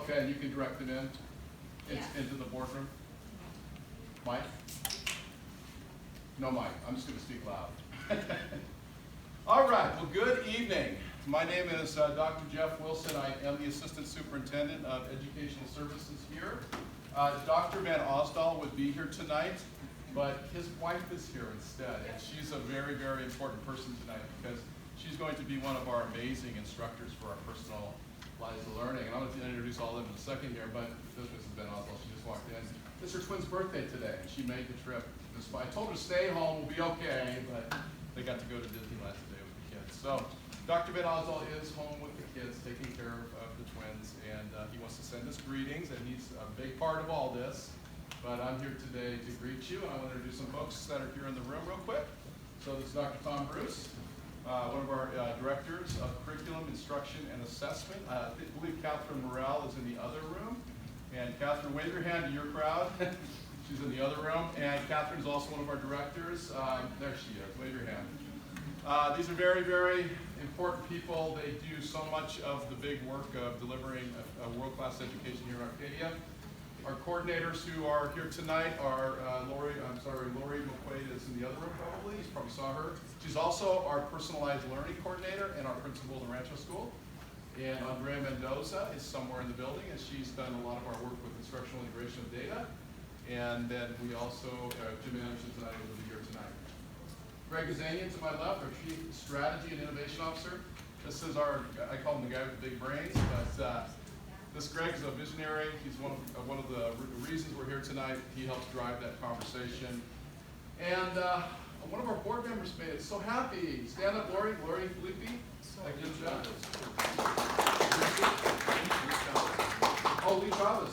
Okay, and you can direct them into the boardroom? Mike? No mic. I'm just going to speak loud. All right. Well, good evening. My name is Dr. Jeff Wilson. I am the Assistant Superintendent of Educational Services here. Dr. Van Osdal would be here tonight, but his wife is here instead, and she's a very, very important person tonight because she's going to be one of our amazing instructors for our Personalize Learning. And I'm going to introduce all of them in a second here, but this is Mrs. Van Osdal. She just walked in. It's her twin's birthday today, and she made the trip. I told her to stay home, we'll be okay, but they got to go to Disneyland today with the kids. So Dr. Van Osdal is home with the kids, taking care of the twins, and he wants to send us greetings, and he's a big part of all this. But I'm here today to greet you, and I want to introduce some folks that are here in the room real quick. So this is Dr. Tom Bruce, one of our directors of curriculum, instruction, and assessment. I believe Catherine Morrell is in the other room. And Catherine, wave your hand to your crowd. She's in the other room. And Catherine is also one of our directors. There she is. Wave your hand. These are very, very important people. They do so much of the big work of delivering a world-class education here in Arcadia. Our coordinators who are here tonight are Lori McQuaid is in the other room probably. You probably saw her. She's also our Personalized Learning coordinator and our principal in the Rancho School. And Andrea Mendoza is somewhere in the building, and she's done a lot of our work with instructional integration of data. And then we also, Jim Anderson tonight will be here tonight. Greg Gazanian to my left, our Chief Strategy and Innovation Officer. This is our, I call him the guy with the big brains, but this Greg is a visionary. He's one of the reasons we're here tonight. He helps drive that conversation. And one of our board members made it so happy. Stand up, Lori Filippi. Good job. Oh, Lee Chavez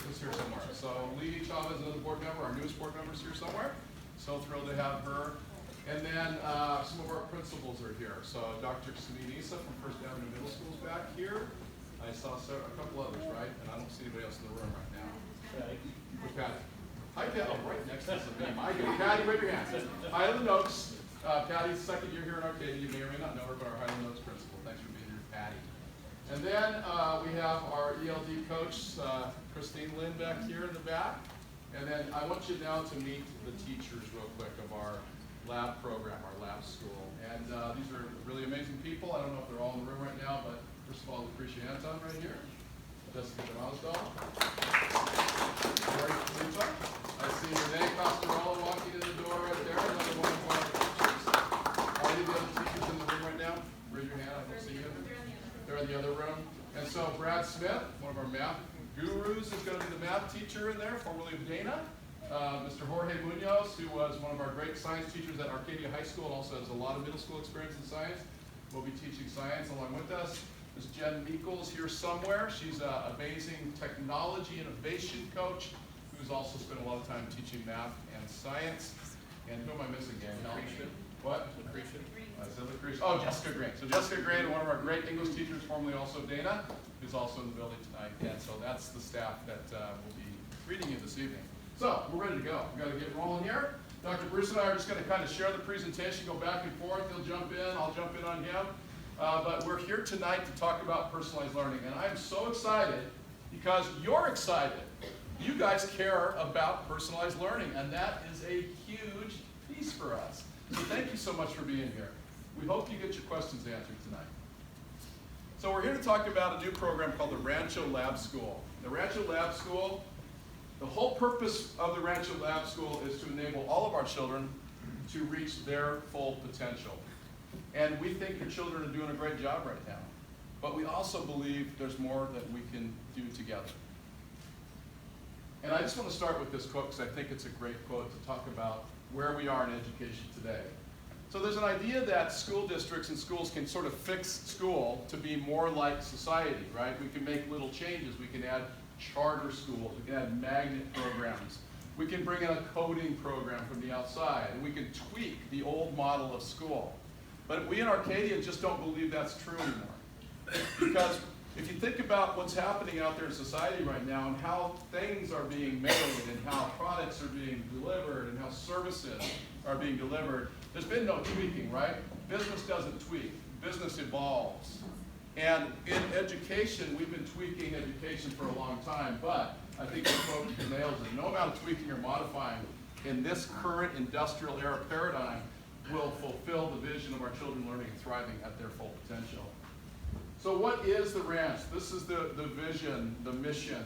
was here somewhere. So Lee Chavez, another board member, our newest board member, is here somewhere. So thrilled to have her. And then some of our principals are here. So Dr. Sunit Issa from First Avenue Middle School is back here. I saw a couple others, right? And I don't see anybody else in the room right now. Where's Patty? Hi, Patty. Oh, right next to the name. Patty, wave your hand. Highland Oaks. Patty's second year here in Arcadia. You may or may not know her, but our Highland Oaks principal. Thanks for being here, Patty. And then we have our ELD coach, Christine Lynn, back here in the back. And then I want you now to meet the teachers real quick of our lab program, our lab school. And these are really amazing people. I don't know if they're all in the room right now, but first of all, Lucretia Anton right here. Jessica Van Osdal. Lori Felipa. I see Renee Costarella walking in the door right there. Another one of our teachers. Are any of the other teachers in the room right now? Raise your hand. I don't see you. They're in the other room. And so Brad Smith, one of our math gurus, is going to be the math teacher in there, formerly of Dana. Mr. Jorge Munoz, who was one of our great science teachers at Arcadia High School and also has a lot of middle school experience in science, will be teaching science along with us. Ms. Jen Meekles here somewhere. She's an amazing technology innovation coach who's also spent a lot of time teaching math and science. And who am I missing again? What? Lucretia. Oh, Jessica Green. So Jessica Green, one of our great English teachers, formerly also Dana, who's also in the building tonight. And so that's the staff that will be greeting you this evening. So we're ready to go. We've got to get rolling here. Dr. Bruce and I are just going to kind of share the presentation, go back and forth. He'll jump in. I'll jump in on him. But we're here tonight to talk about personalized learning. And I'm so excited because you're excited. You guys care about personalized learning, and that is a huge piece for us. So thank you so much for being here. We hope you get your questions answered tonight. So we're here to talk about a new program called the Rancho Lab School. The Rancho Lab School, the whole purpose of the Rancho Lab School is to enable all of our children to reach their full potential. And we think your children are doing a great job right now. But we also believe there's more that we can do together. And I just want to start with this quote because I think it's a great quote to talk about where we are in education today. So there's an idea that school districts and schools can sort of fix school to be more like society, right? We can make little changes. We can add charter schools. We can add magnet programs. We can bring in a coding program from the outside. And we can tweak the old model of school. But we in Arcadia just don't believe that's true anymore. Because if you think about what's happening out there in society right now and how things are being made and how products are being delivered and how services are being delivered, there's been no tweaking, right? Business doesn't tweak. Business evolves. And in education, we've been tweaking education for a long time, but I think the quote nails it. No amount of tweaking or modifying in this current industrial era paradigm will fulfill the vision of our children learning and thriving at their full potential. So what is the Ranch? This is the vision, the mission.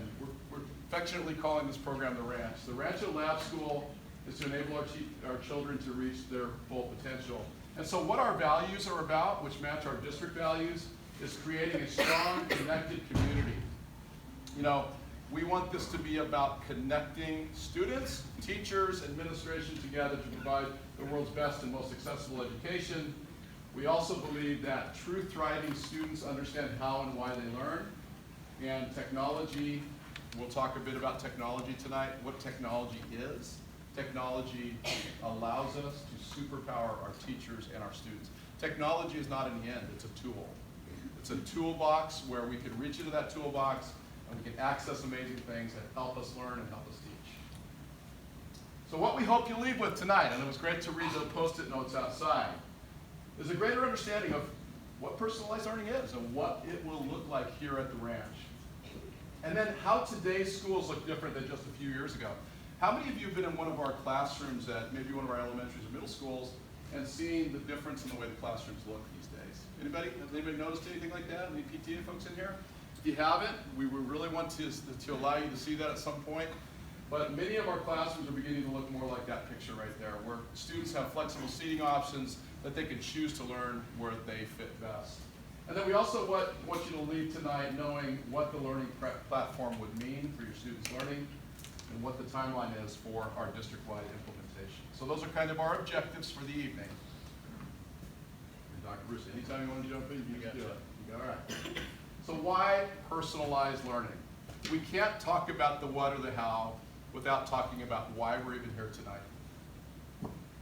We're affectionately calling this program the Ranch. The Rancho Lab School is to enable our children to reach their full potential. And so what our values are about, which match our district values, is creating a strong, connected community. You know, we want this to be about connecting students, teachers, administration together to provide the world's best and most accessible education. We also believe that true thriving students understand how and why they learn. And technology, we'll talk a bit about technology tonight, what technology is. Technology allows us to superpower our teachers and our students. Technology is not an end, it's a tool. It's a toolbox where we can reach into that toolbox and we can access amazing things that help us learn and help us teach. So what we hope you leave with tonight, and it was great to read the post-it notes outside, is a greater understanding of what personalized learning is and what it will look like here at the Ranch. And then how today's schools look different than just a few years ago. How many of you have been in one of our classrooms at maybe one of our elementaries or middle schools and seen the difference in the way the classrooms look these days? Anybody? Has anybody noticed anything like that? Any PTA folks in here? If you haven't, we would really want to allow you to see that at some point. But many of our classrooms are beginning to look more like that picture right there, where students have flexible seating options that they can choose to learn where they fit best. And then we also want you to leave tonight knowing what the learning platform would mean for your students' learning and what the timeline is for our district-wide implementation. So those are kind of our objectives for the evening. And Dr. Bruce, anytime you want to jump in, you can do it. All right. So why personalized learning? We can't talk about the what or the how without talking about why we're even here tonight.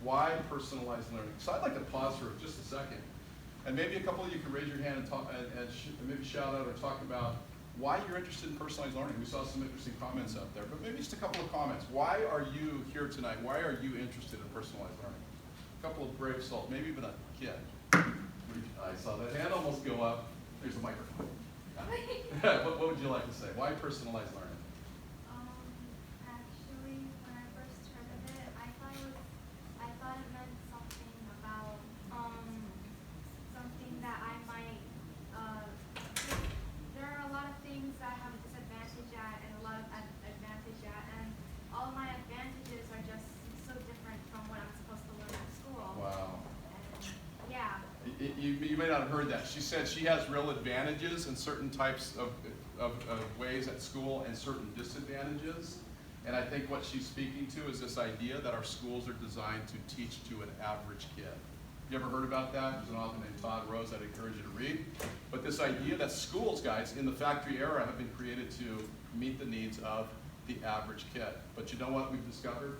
Why personalized learning? So I'd like to pause for just a second. And maybe a couple of you can raise your hand and, talk, and maybe shout out or talk about why you're interested in personalized learning. We saw some interesting comments out there, but maybe just a couple of comments. Why are you here tonight? Why are you interested in personalized learning? A couple of brave souls, maybe even a kid. I saw that hand almost go up. There's a microphone. what would you like to say? Why personalized learning? Actually, when I first heard of it, I thought it meant something about something that I might. There are a lot of things that I have a disadvantage at and a lot of advantage at, and all of my advantages are just so different from what I'm supposed to learn at school. Wow. And, yeah. You may not have heard that. She said she has real advantages in certain types of ways at school and certain disadvantages. And I think what she's speaking to is this idea that our schools are designed to teach to an average kid. You ever heard about that? There's an author named Todd Rose I'd encourage you to read. But this idea that schools, guys, in the factory era have been created to meet the needs of the average kid. But you know what we've discovered?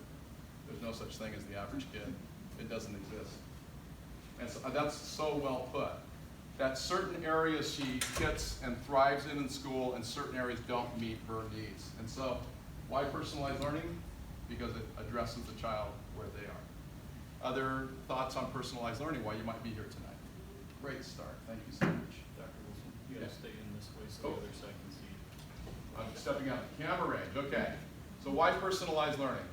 There's no such thing as the average kid. It doesn't exist. And so, that's so well put. That certain areas she hits and thrives in school and certain areas don't meet her needs. And so, why personalized learning? Because it addresses the child where they are. Other thoughts on personalized learning, why you might be here tonight? Great start. Thank you so much. Dr. Wilson, you gotta stay in this way so the other side can see. I'm stepping out the camera range. Okay. So why personalized learning?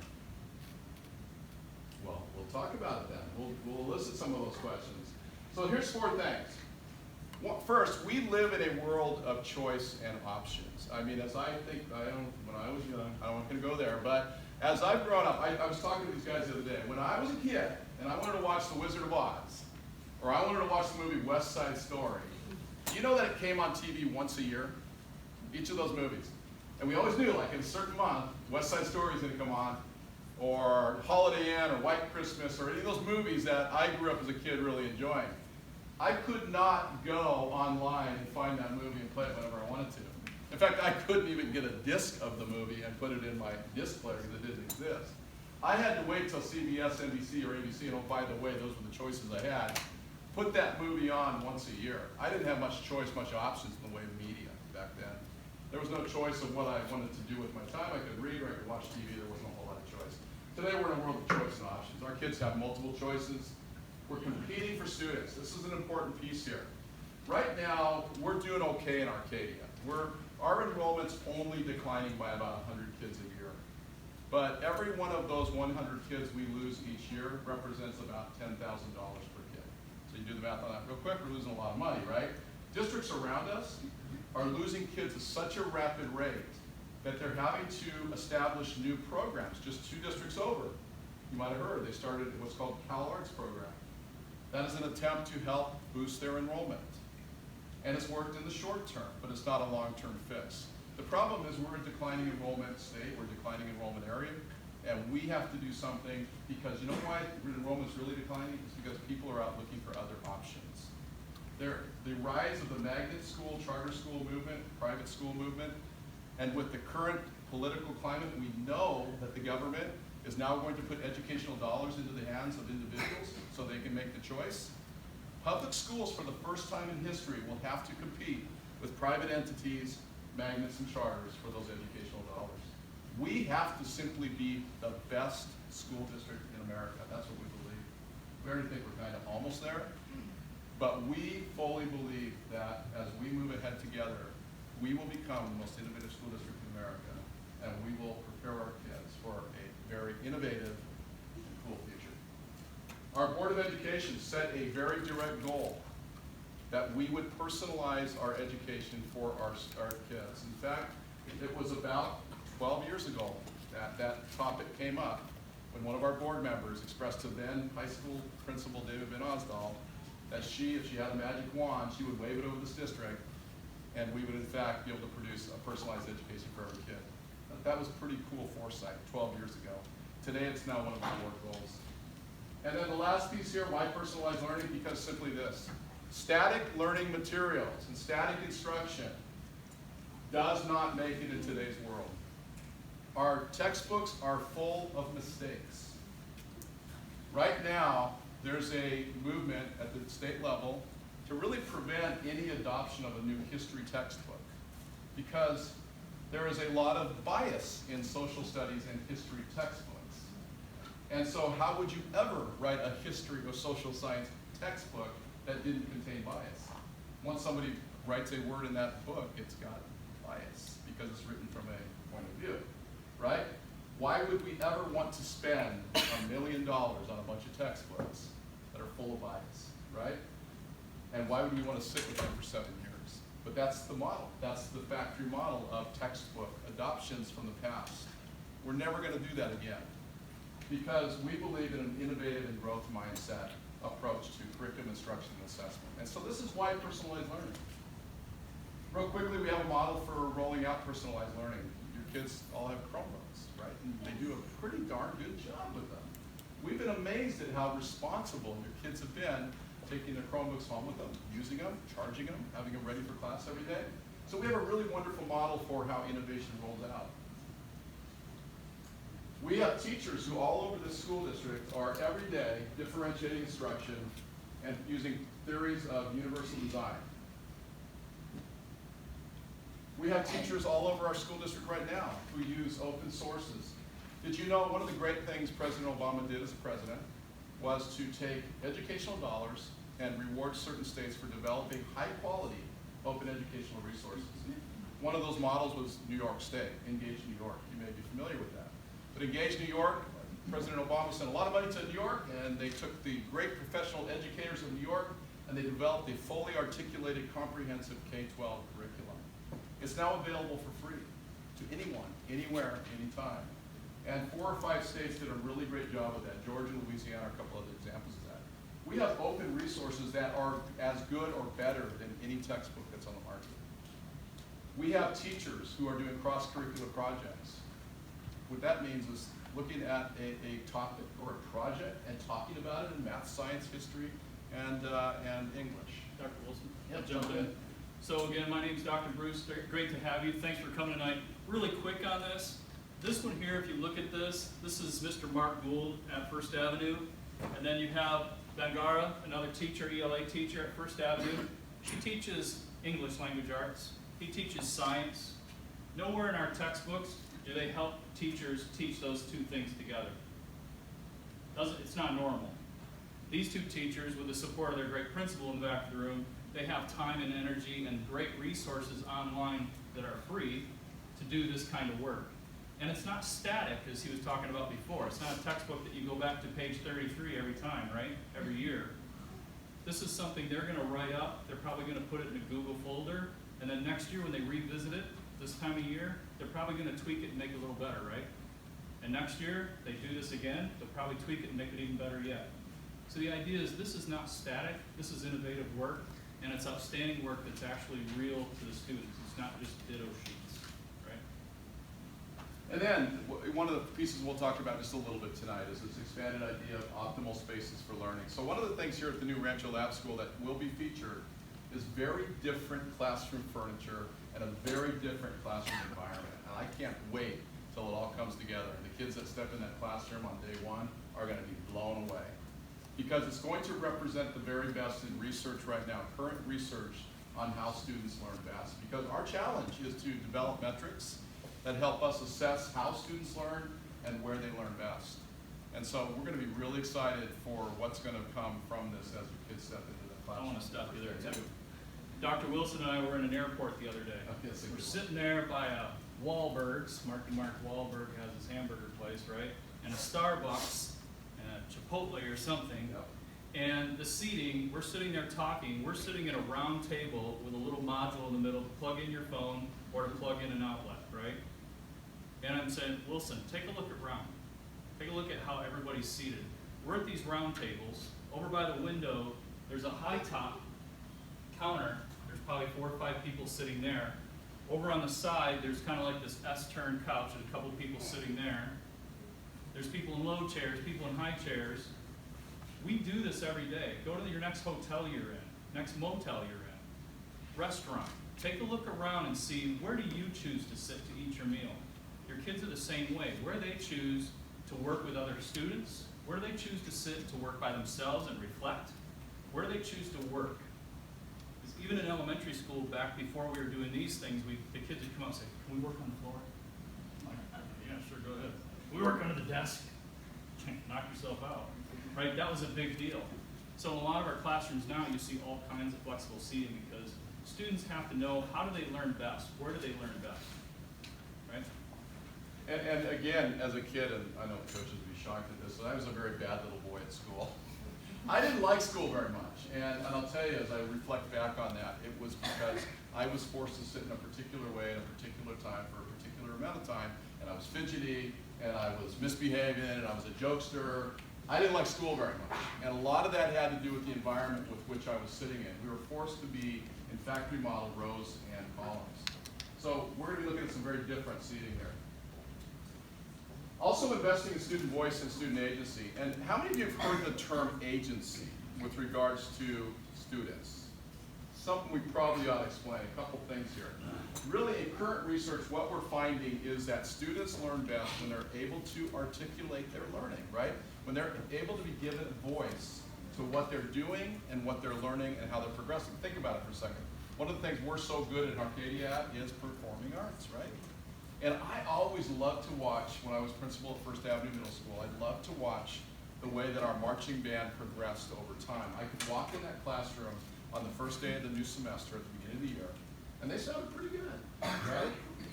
Well, we'll talk about it then. We'll elicit some of those questions. So here's 4 things. First, we live in a world of choice and options. I mean, as I think, when I was young, I don't want to go there, but as I've grown up, I was talking to these guys the other day. When I was a kid and I wanted to watch The Wizard of Oz, or I wanted to watch the movie West Side Story, you know that it came on TV once a year? Each of those movies. And we always knew, like in a certain month, West Side Story is going to come on, or Holiday Inn, or White Christmas, or any of those movies that I grew up as a kid really enjoying. I could not go online and find that movie and play it whenever I wanted to. In fact, I couldn't even get a disc of the movie and put it in my disc player because it didn't exist. I had to wait till CBS, NBC, or ABC, and oh, by the way, those were the choices I had, put that movie on once a year. I didn't have much choice, much options in the way of media back then. There was no choice of what I wanted to do with my time. I could read or I could watch TV. There wasn't a whole lot of choice. Today, we're in a world of choice and options. Our kids have multiple choices. We're competing for students. This is an important piece here. Right now, we're doing okay in Arcadia. Our enrollment's only declining by about 100 kids a year. But every one of those 100 kids we lose each year represents about $10,000 per kid. So you do the math on that real quick, we're losing a lot of money, right? Districts around us are losing kids at such a rapid rate that they're having to establish new programs. Just 2 districts over, you might have heard, they started what's called CalArts program. That is an attempt to help boost their enrollment. And it's worked in the short term, but it's not a long-term fix. The problem is we're a declining enrollment state, we're a declining enrollment area, and we have to do something because you know why enrollment's really declining? It's because people are out looking for other options. The rise of the magnet school, charter school movement, private school movement, and with the current political climate, we know that the government is now going to put educational dollars into the hands of individuals so they can make the choice. Public schools, for the first time in history, will have to compete with private entities, magnets, and charters for those educational dollars. We have to simply be the best school district in America. That's what we believe. We already think we're kind of almost there, but we fully believe that as we move ahead together, we will become the most innovative school district in America, and we will prepare our kids for a very innovative and cool future. Our Board of Education set a very direct goal that we would personalize our education for our kids. In fact, it was about 12 years ago that that topic came up when one of our board members expressed to then high school principal David Van Osdal that if she had a magic wand, she would wave it over this district and we would in fact be able to produce a personalized education for every kid. That was pretty cool foresight 12 years ago. Today it's now one of our board goals. And then the last piece here, why personalized learning? Because simply this. Static learning materials and static instruction does not make it in today's world. Our textbooks are full of mistakes. Right now, there's a movement at the state level to really prevent any adoption of a new history textbook because there is a lot of bias in social studies and history textbooks. And so how would you ever write a history or social science textbook that didn't contain bias? Once somebody writes a word in that book, it's got bias because it's written from a point of view, right? Why would we ever want to spend $1 million on a bunch of textbooks that are full of bias, right? And why would we want to sit with them for 7 years? But that's the model. That's the factory model of textbook adoptions from the past. We're never going to do that again because we believe in an innovative and growth mindset approach to curriculum instruction and assessment. And so this is why personalized learning. Real quickly, we have a model for rolling out personalized learning. Your kids all have Chromebooks, right? And they do a pretty darn good job with them. We've been amazed at how responsible your kids have been taking their Chromebooks home with them, using them, charging them, having them ready for class every day. So we have a really wonderful model for how innovation rolls out. We have teachers who all over the school district are every day differentiating instruction and using theories of universal design. We have teachers all over our school district right now who use open sources. Did you know one of the great things President Obama did as a president was to take educational dollars and reward certain states for developing high-quality open educational resources. One of those models was New York State, Engage New York. You may be familiar with that. But Engage New York, President Obama sent a lot of money to New York, and they took the great professional educators of New York, and they developed a fully articulated, comprehensive K-12 curriculum. It's now available for free to anyone, anywhere, anytime. And 4 or 5 states did a really great job with that. Georgia, Louisiana are a couple other examples of that. We have open resources that are as good or better than any textbook that's on the market. We have teachers who are doing cross-curricular projects. What that means is looking at a topic or a project and talking about it in math, science, history, and English. Dr. Wilson, Yeah, I'll jump in. So again, my name's Dr. Bruce. Great to have you. Thanks for coming tonight. Really quick on this. This one here, if you look at this is Mr. Mark Gould at First Avenue. And then you have Bangara, another teacher, ELA teacher at First Avenue. She teaches English language arts. He teaches science. Nowhere in our textbooks do they help teachers teach those two things together. It's not normal. These two teachers, with the support of their great principal in the back of the room, they have time and energy and great resources online that are free to do this kind of work. And it's not static, as he was talking about before. It's not a textbook that you go back to page 33 every time, right? Every year. This is something they're going to write up. They're probably going to put it in a Google folder. And then next year when they revisit it, this time of year, they're probably going to tweak it and make it a little better, right? And next year, they do this again, they'll probably tweak it and make it even better yet. So the idea is this is not static, this is innovative work, and it's outstanding work that's actually real to the students. It's not just ditto sheets, right? And then, one of the pieces we'll talk about just a little bit tonight is this expanded idea of optimal spaces for learning. So one of the things here at the new Rancho Lab School that will be featured is very different classroom furniture and a very different classroom environment. And I can't wait till it all comes together. And the kids that step in that classroom on day one are going to be blown away. Because it's going to represent the very best in research right now, current research on how students learn best. Because our challenge is to develop metrics that help us assess how students learn and where they learn best. And so we're going to be really excited for what's going to come from this as the kids step into the I classroom. want to stop you there too. Dr. Wilson and I were in an airport the other day. Yes, We're sitting there by a Wahlberg's, Mark Wahlberg has his hamburger place, right? And a Starbucks, and a Chipotle or something. Yep. And the seating, we're sitting there talking, we're sitting at a round table with a little module in the middle to plug in your phone or to plug in an outlet, right? And I'm saying, Wilson, take a look around. Take a look at how everybody's seated. We're at these round tables. Over by the window, there's a high top counter. There's probably 4 or 5 people sitting there. Over on the side, there's kind of like this S-turn couch and a couple of people sitting there. There's people in low chairs, people in high chairs. We do this every day. Go to your next hotel you're in, next motel you're in, restaurant. Take a look around and see, where do you choose to sit to eat your meal? Your kids are the same way. Where do they choose to work with other students? Where do they choose to sit to work by themselves and reflect? Where do they choose to work? Because even in elementary school, back before we were doing these things, the kids would come out and say, can we work on the floor? I'm like, yeah, sure, go ahead. We work under the desk. Knock yourself out. Right? That was a big deal. So in a lot of our classrooms now, you see all kinds of flexible seating because students have to know, how do they learn best? Where do they learn best? Right? And again, as a kid, and I know coaches would be shocked at this, but I was a very bad little boy at school. I didn't like school very much, and I'll tell you, as I reflect back on that, it was because I was forced to sit in a particular way at a particular time for a particular amount of time, and I was fidgety, and I was misbehaving, and I was a jokester. I didn't like school very much, and a lot of that had to do with the environment with which I was sitting in. We were forced to be in factory model rows and columns. So we're going to be looking at some very different seating here. Also investing in student voice and student agency. And how many of you have heard the term agency with regards to students? Something we probably ought to explain. A couple things here. Really, in current research, what we're finding is that students learn best when they're able to articulate their learning, right? When they're able to be given voice to what they're doing and what they're learning and how they're progressing. Think about it for a second. One of the things we're so good at Arcadia at is performing arts, right? And I always loved to watch, when I was principal at First Avenue Middle School, I loved to watch the way that our marching band progressed over time. I could walk in that classroom on the first day of the new semester at the beginning of the year, and they sounded pretty good, right?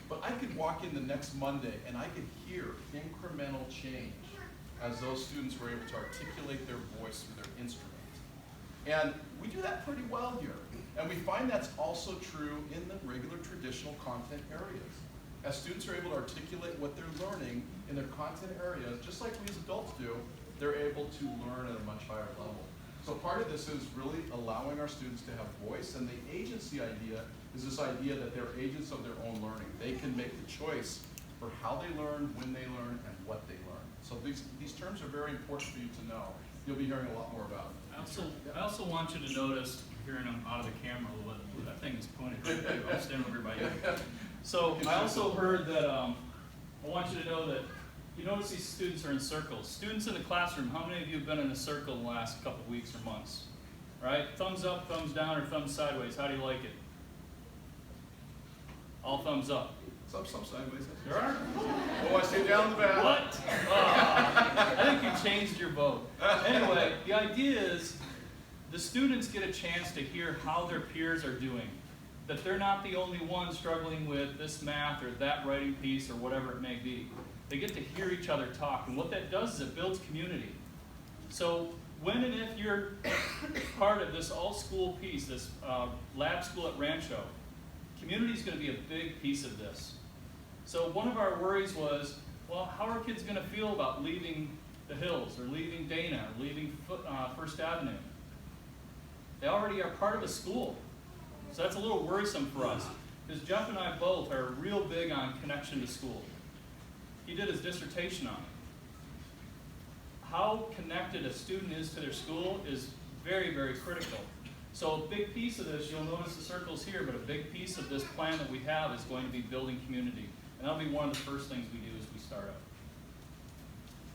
But I could walk in the next Monday and I could hear incremental change as those students were able to articulate their voice through their instrument. And we do that pretty well here. And we find that's also true in the regular traditional content areas. As students are able to articulate what they're learning in their content areas, just like we as adults do, they're able to learn at a much higher level. So part of this is really allowing our students to have voice, and the agency idea is this idea that they're agents of their own learning. They can make the choice for how they learn, when they learn, and what they learn. So these terms are very important for you to know. You'll be hearing a lot more about them. I also want you to notice, hearing them out of the camera a little bit, that thing is pointed right there. I'm standing over by you. So I also heard that, I want you to know that, you notice these students are in circles. Students in the classroom, how many of you have been in a circle in the last couple weeks or months? Right? Thumbs up, thumbs down, or thumbs sideways. How do you like it? All thumbs up. Some sideways. There are? Oh, I see down the back. What? I think you changed your vote. Anyway, the idea is the students get a chance to hear how their peers are doing. That they're not the only ones struggling with this math or that writing piece or whatever it may be. They get to hear each other talk, and what that does is it builds community. So when and if you're part of this all-school piece, this lab school at Rancho, community is going to be a big piece of this. So one of our worries was, well, how are kids going to feel about leaving the Hills or leaving Dana or leaving First Avenue? They already are part of a school. So that's a little worrisome for us, because Jeff and I both are real big on connection to school. He did his dissertation on it. How connected a student is to their school is very, very critical. So a big piece of this, you'll notice the circles here, but a big piece of this plan that we have is going to be building community. And that'll be one of the first things we do as we start up.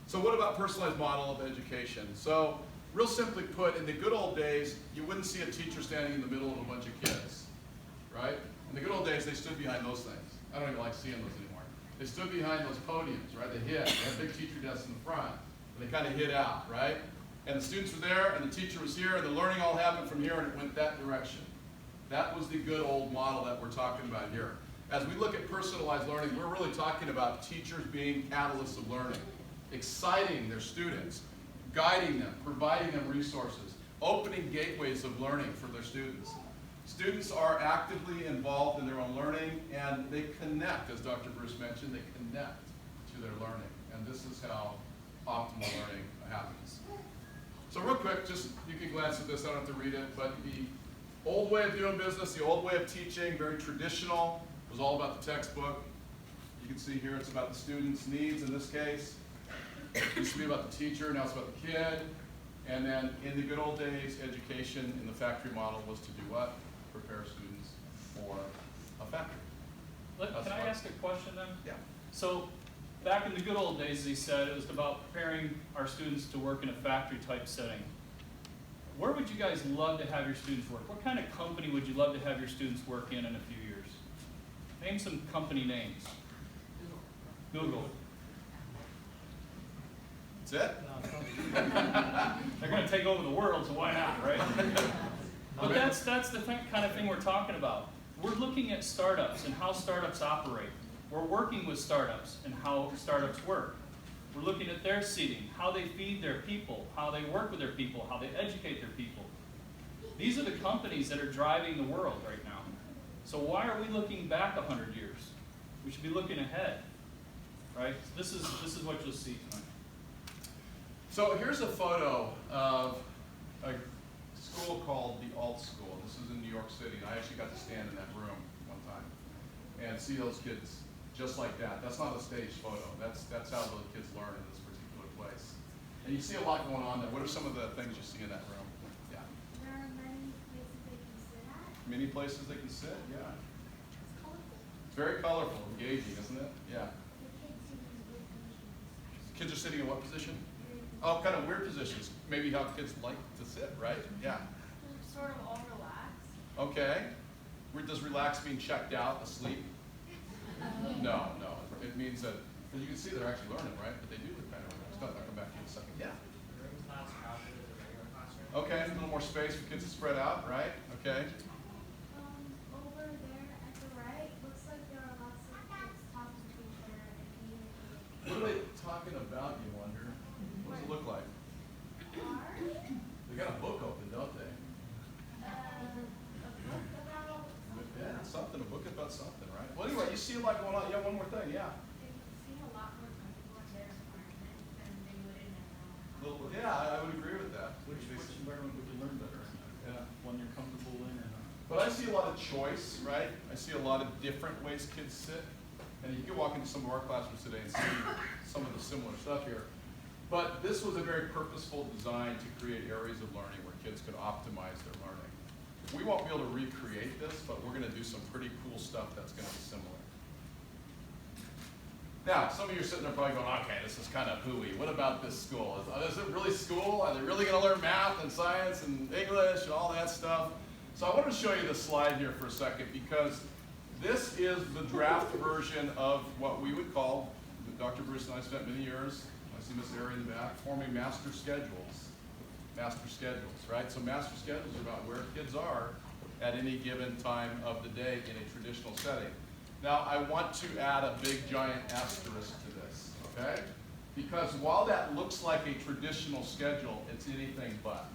So what about personalized model of education? So real simply put, in the good old days, you wouldn't see a teacher standing in the middle of a bunch of kids, right? In the good old days, they stood behind those things. I don't even like seeing those anymore. They stood behind those podiums, right? They had big teacher desks in the front, and they kind of hid out, right? And the students were there, and the teacher was here, and the learning all happened from here, and it went that direction. That was the good old model that we're talking about here. As we look at personalized learning, we're really talking about teachers being catalysts of learning, exciting their students, guiding them, providing them resources, opening gateways of learning for their students. Students are actively involved in their own learning, and they connect, as Dr. Bruce mentioned, they connect to their learning. And this is how optimal learning happens. So real quick, just you can glance at this, I don't have to read it, but the old way of doing business, the old way of teaching, very traditional, was all about the textbook. You can see here it's about the student's needs in this case. It used to be about the teacher, now it's about the kid. And then in the good old days, education in the factory model was to do what? Prepare students for a factory. Can I ask a question then? Yeah. So back in the good old days, as he said, it was about preparing our students to work in a factory type setting. Where would you guys love to have your students work? What kind of company would you love to have your students work in a few years? Name some company names. Google. That's it? They're going to take over the world, so why not, right? But that's the kind of thing we're talking about. We're looking at startups and how startups operate. We're working with startups and how startups work. We're looking at their seeding, how they feed their people, how they work with their people, how they educate their people. These are the companies that are driving the world right now. So why are we looking back 100 years? We should be looking ahead, right? This is what you'll see tonight. So here's a photo of a school called the Alt School. This is in New York City, and I actually got to stand in that room one time and see those kids just like that. That's not a staged photo. That's how the kids learn in this particular place. And you see a lot going on there. What are some of the things you see in that room? Yeah. There are many places they can sit at. Many places they can sit, yeah. It's colorful. It's very colorful, engaging, isn't it? Yeah. The kids sitting in good positions. Kids are sitting in what position? Oh, kind of weird positions. Maybe how kids like to sit, right? Yeah. They're sort of all relaxed. Okay. Does relax mean checked out, asleep? No. It means that, because you can see they're actually learning, right? But they do look kind of relaxed. I'll come back to you in a second. Yeah. Okay, a little more space for kids to spread out, right? Okay. Over there at the right, looks like there are lots of kids talking to each other and communicating. What are they talking about, you wonder? What does it look like? Are They got a book open, don't they? a book about Yeah, something, a book about something, right? Well, anyway, you see a lot going on. Yeah, one more thing, yeah. they seem a lot more comfortable in their environment than they would in their own. Yeah, I would agree with that. Which environment would you learn better in? Yeah. One you're comfortable in? But I see a lot of choice, right? I see a lot of different ways kids sit. And you can walk into some of our classrooms today and see some of the similar stuff here. But this was a very purposeful design to create areas of learning where kids could optimize their learning. We won't be able to recreate this, but we're going to do some pretty cool stuff that's going to be similar. Now, some of you are sitting there probably going, okay, this is kind of hooey. What about this school? Is it really school? Are they really going to learn math and science and English and all that stuff? So I want to show you this slide here for a second, because this is the draft version of what we would call, Dr. Bruce and I spent many years, I see Miss Area in the back, forming master schedules. master schedules, right? So master schedules are about where kids are at any given time of the day in a traditional setting. Now, I want to add a big giant asterisk to this, okay? Because while that looks like a traditional schedule, it's anything but.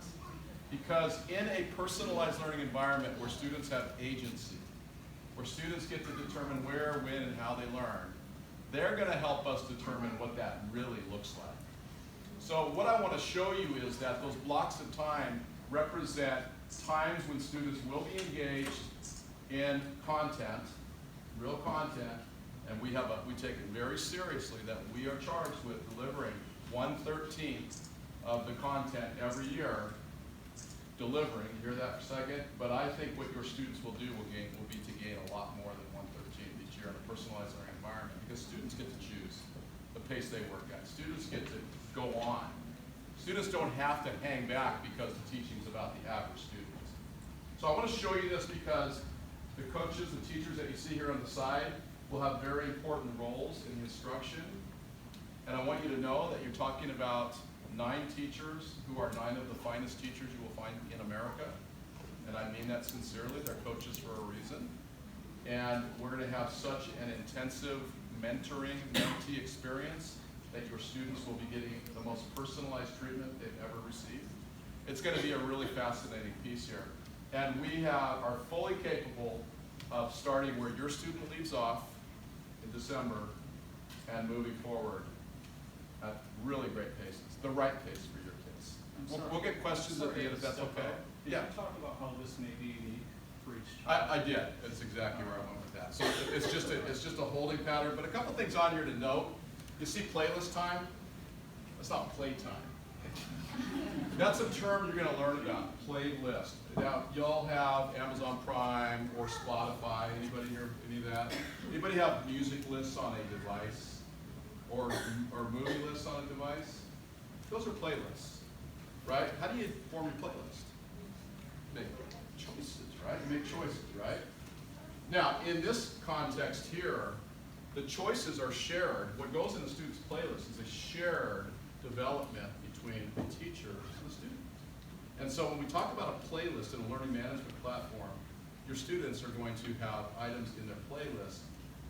Because in a personalized learning environment where students have agency, where students get to determine where, when, and how they learn, they're going to help us determine what that really looks like. So what I want to show you is that those blocks of time represent times when students will be engaged in content, real content, and we take it very seriously that we are charged with delivering 1/13 of the content every year, delivering, you hear that for a second? But I think what your students will do will be to gain a lot more than 1/13 each year in a personalized learning environment, because students get to choose the pace they work at. Students get to go on. Students don't have to hang back because the teaching's about the average student. So I want to show you this because the coaches, the teachers that you see here on the side will have very important roles in the instruction. And I want you to know that you're talking about 9 teachers who are 9 of the finest teachers you will find in America. And I mean that sincerely. They're coaches for a reason. And we're going to have such an intensive mentoring, mentee experience that your students will be getting the most personalized treatment they've ever received. It's going to be a really fascinating piece here. And we are fully capable of starting where your student leaves off in December and moving forward at really great paces, the right pace for your kids. We'll get questions at the end if that's okay. Did you talk about how this may be unique for each I did. That's exactly where I went with that. So it's just a holding pattern. But a couple things on here to note. You see playlist time? That's not playtime. That's a term you're going to learn about, playlist. Now, y'all have Amazon Prime or Spotify. Anybody here, any of that? Anybody have music lists on a device? Or movie lists on a device? Those are playlists, right? How do you form your playlist? Make choices, right? You make choices, right? Now, in this context here, the choices are shared. What goes in the student's playlist is a shared development between the teacher and the student. And so when we talk about a playlist in a learning management platform, your students are going to have items in their playlist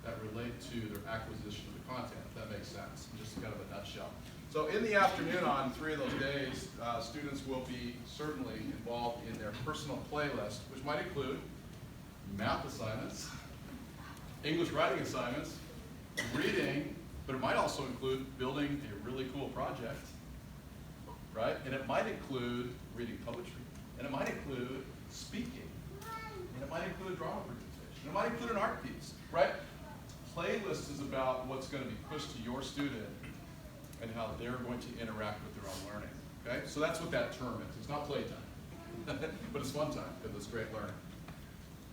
that relate to their acquisition of the content, if that makes sense, just kind of a nutshell. So in the afternoon on 3 of those days, students will be certainly involved in their personal playlist, which might include math assignments, English writing assignments, reading, but it might also include building a really cool project, right? And it might include reading poetry, and it might include speaking, and it might include a drama presentation, it might include an art piece, right? Playlist is about what's going to be pushed to your student and how they're going to interact with their own learning, okay? So that's what that term is. It's not playtime, but it's fun time because it's great learning.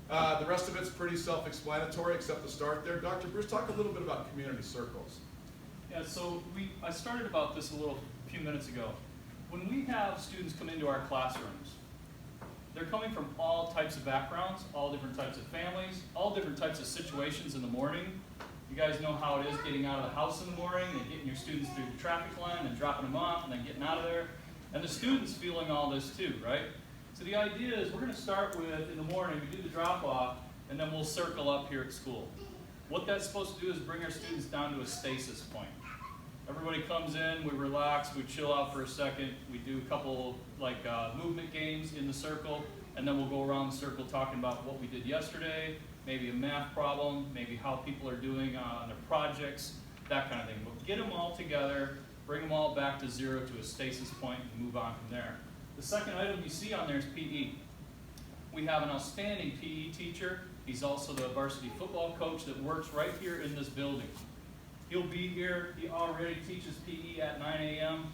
The rest of it's pretty self-explanatory except the start there. Dr. Bruce, talk a little bit about community circles. Yeah, so I started about this a few minutes ago. When we have students come into our classrooms, they're coming from all types of backgrounds, all different types of families, all different types of situations in the morning. You guys know how it is getting out of the house in the morning and getting your students through the traffic line and dropping them off and then getting out of there. And the students feeling all this too, right? So the idea is we're going to start with, in the morning, we do the drop-off, and then we'll circle up here at school. What that's supposed to do is bring our students down to a stasis point. Everybody comes in, we relax, we chill out for a second, we do a couple movement games in the circle, and then we'll go around the circle talking about what we did yesterday, maybe a math problem, maybe how people are doing on their projects, that kind of thing. But get them all together, bring them all back to 0 to a stasis point, and move on from there. The second item you see on there is PE. We have an outstanding PE teacher. He's also the varsity football coach that works right here in this building. He'll be here. He already teaches PE at 9 a.m.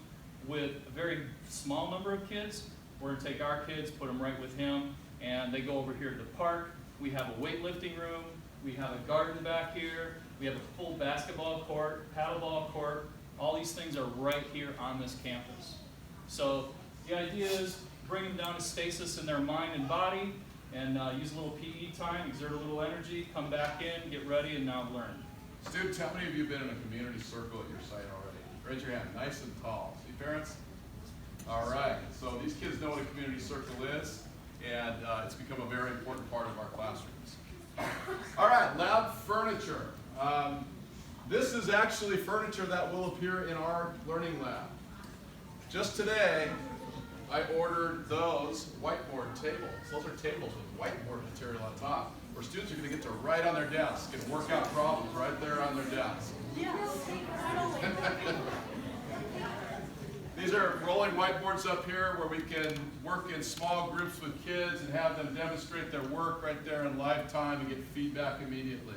with a very small number of kids. We're going to take our kids, put them right with him, and they go over here to the park. We have a weightlifting room. We have a garden back here. We have a full basketball court, paddleball court. All these things are right here on this campus. So the idea is bring them down to stasis in their mind and body and use a little PE time, exert a little energy, come back in, get ready, and now learn. Students, how many of you have been in a community circle at your site already? Raise your hand, nice and tall. See parents? All right, so these kids know what a community circle is, and it's become a very important part of our classrooms. All right, lab furniture. This is actually furniture that will appear in our learning lab. Just today, I ordered those whiteboard tables. Those are tables with whiteboard material on top, where students are going to get to write on their desk and work out problems right there on their desk. These are rolling whiteboards up here where we can work in small groups with kids and have them demonstrate their work right there in live time and get feedback immediately.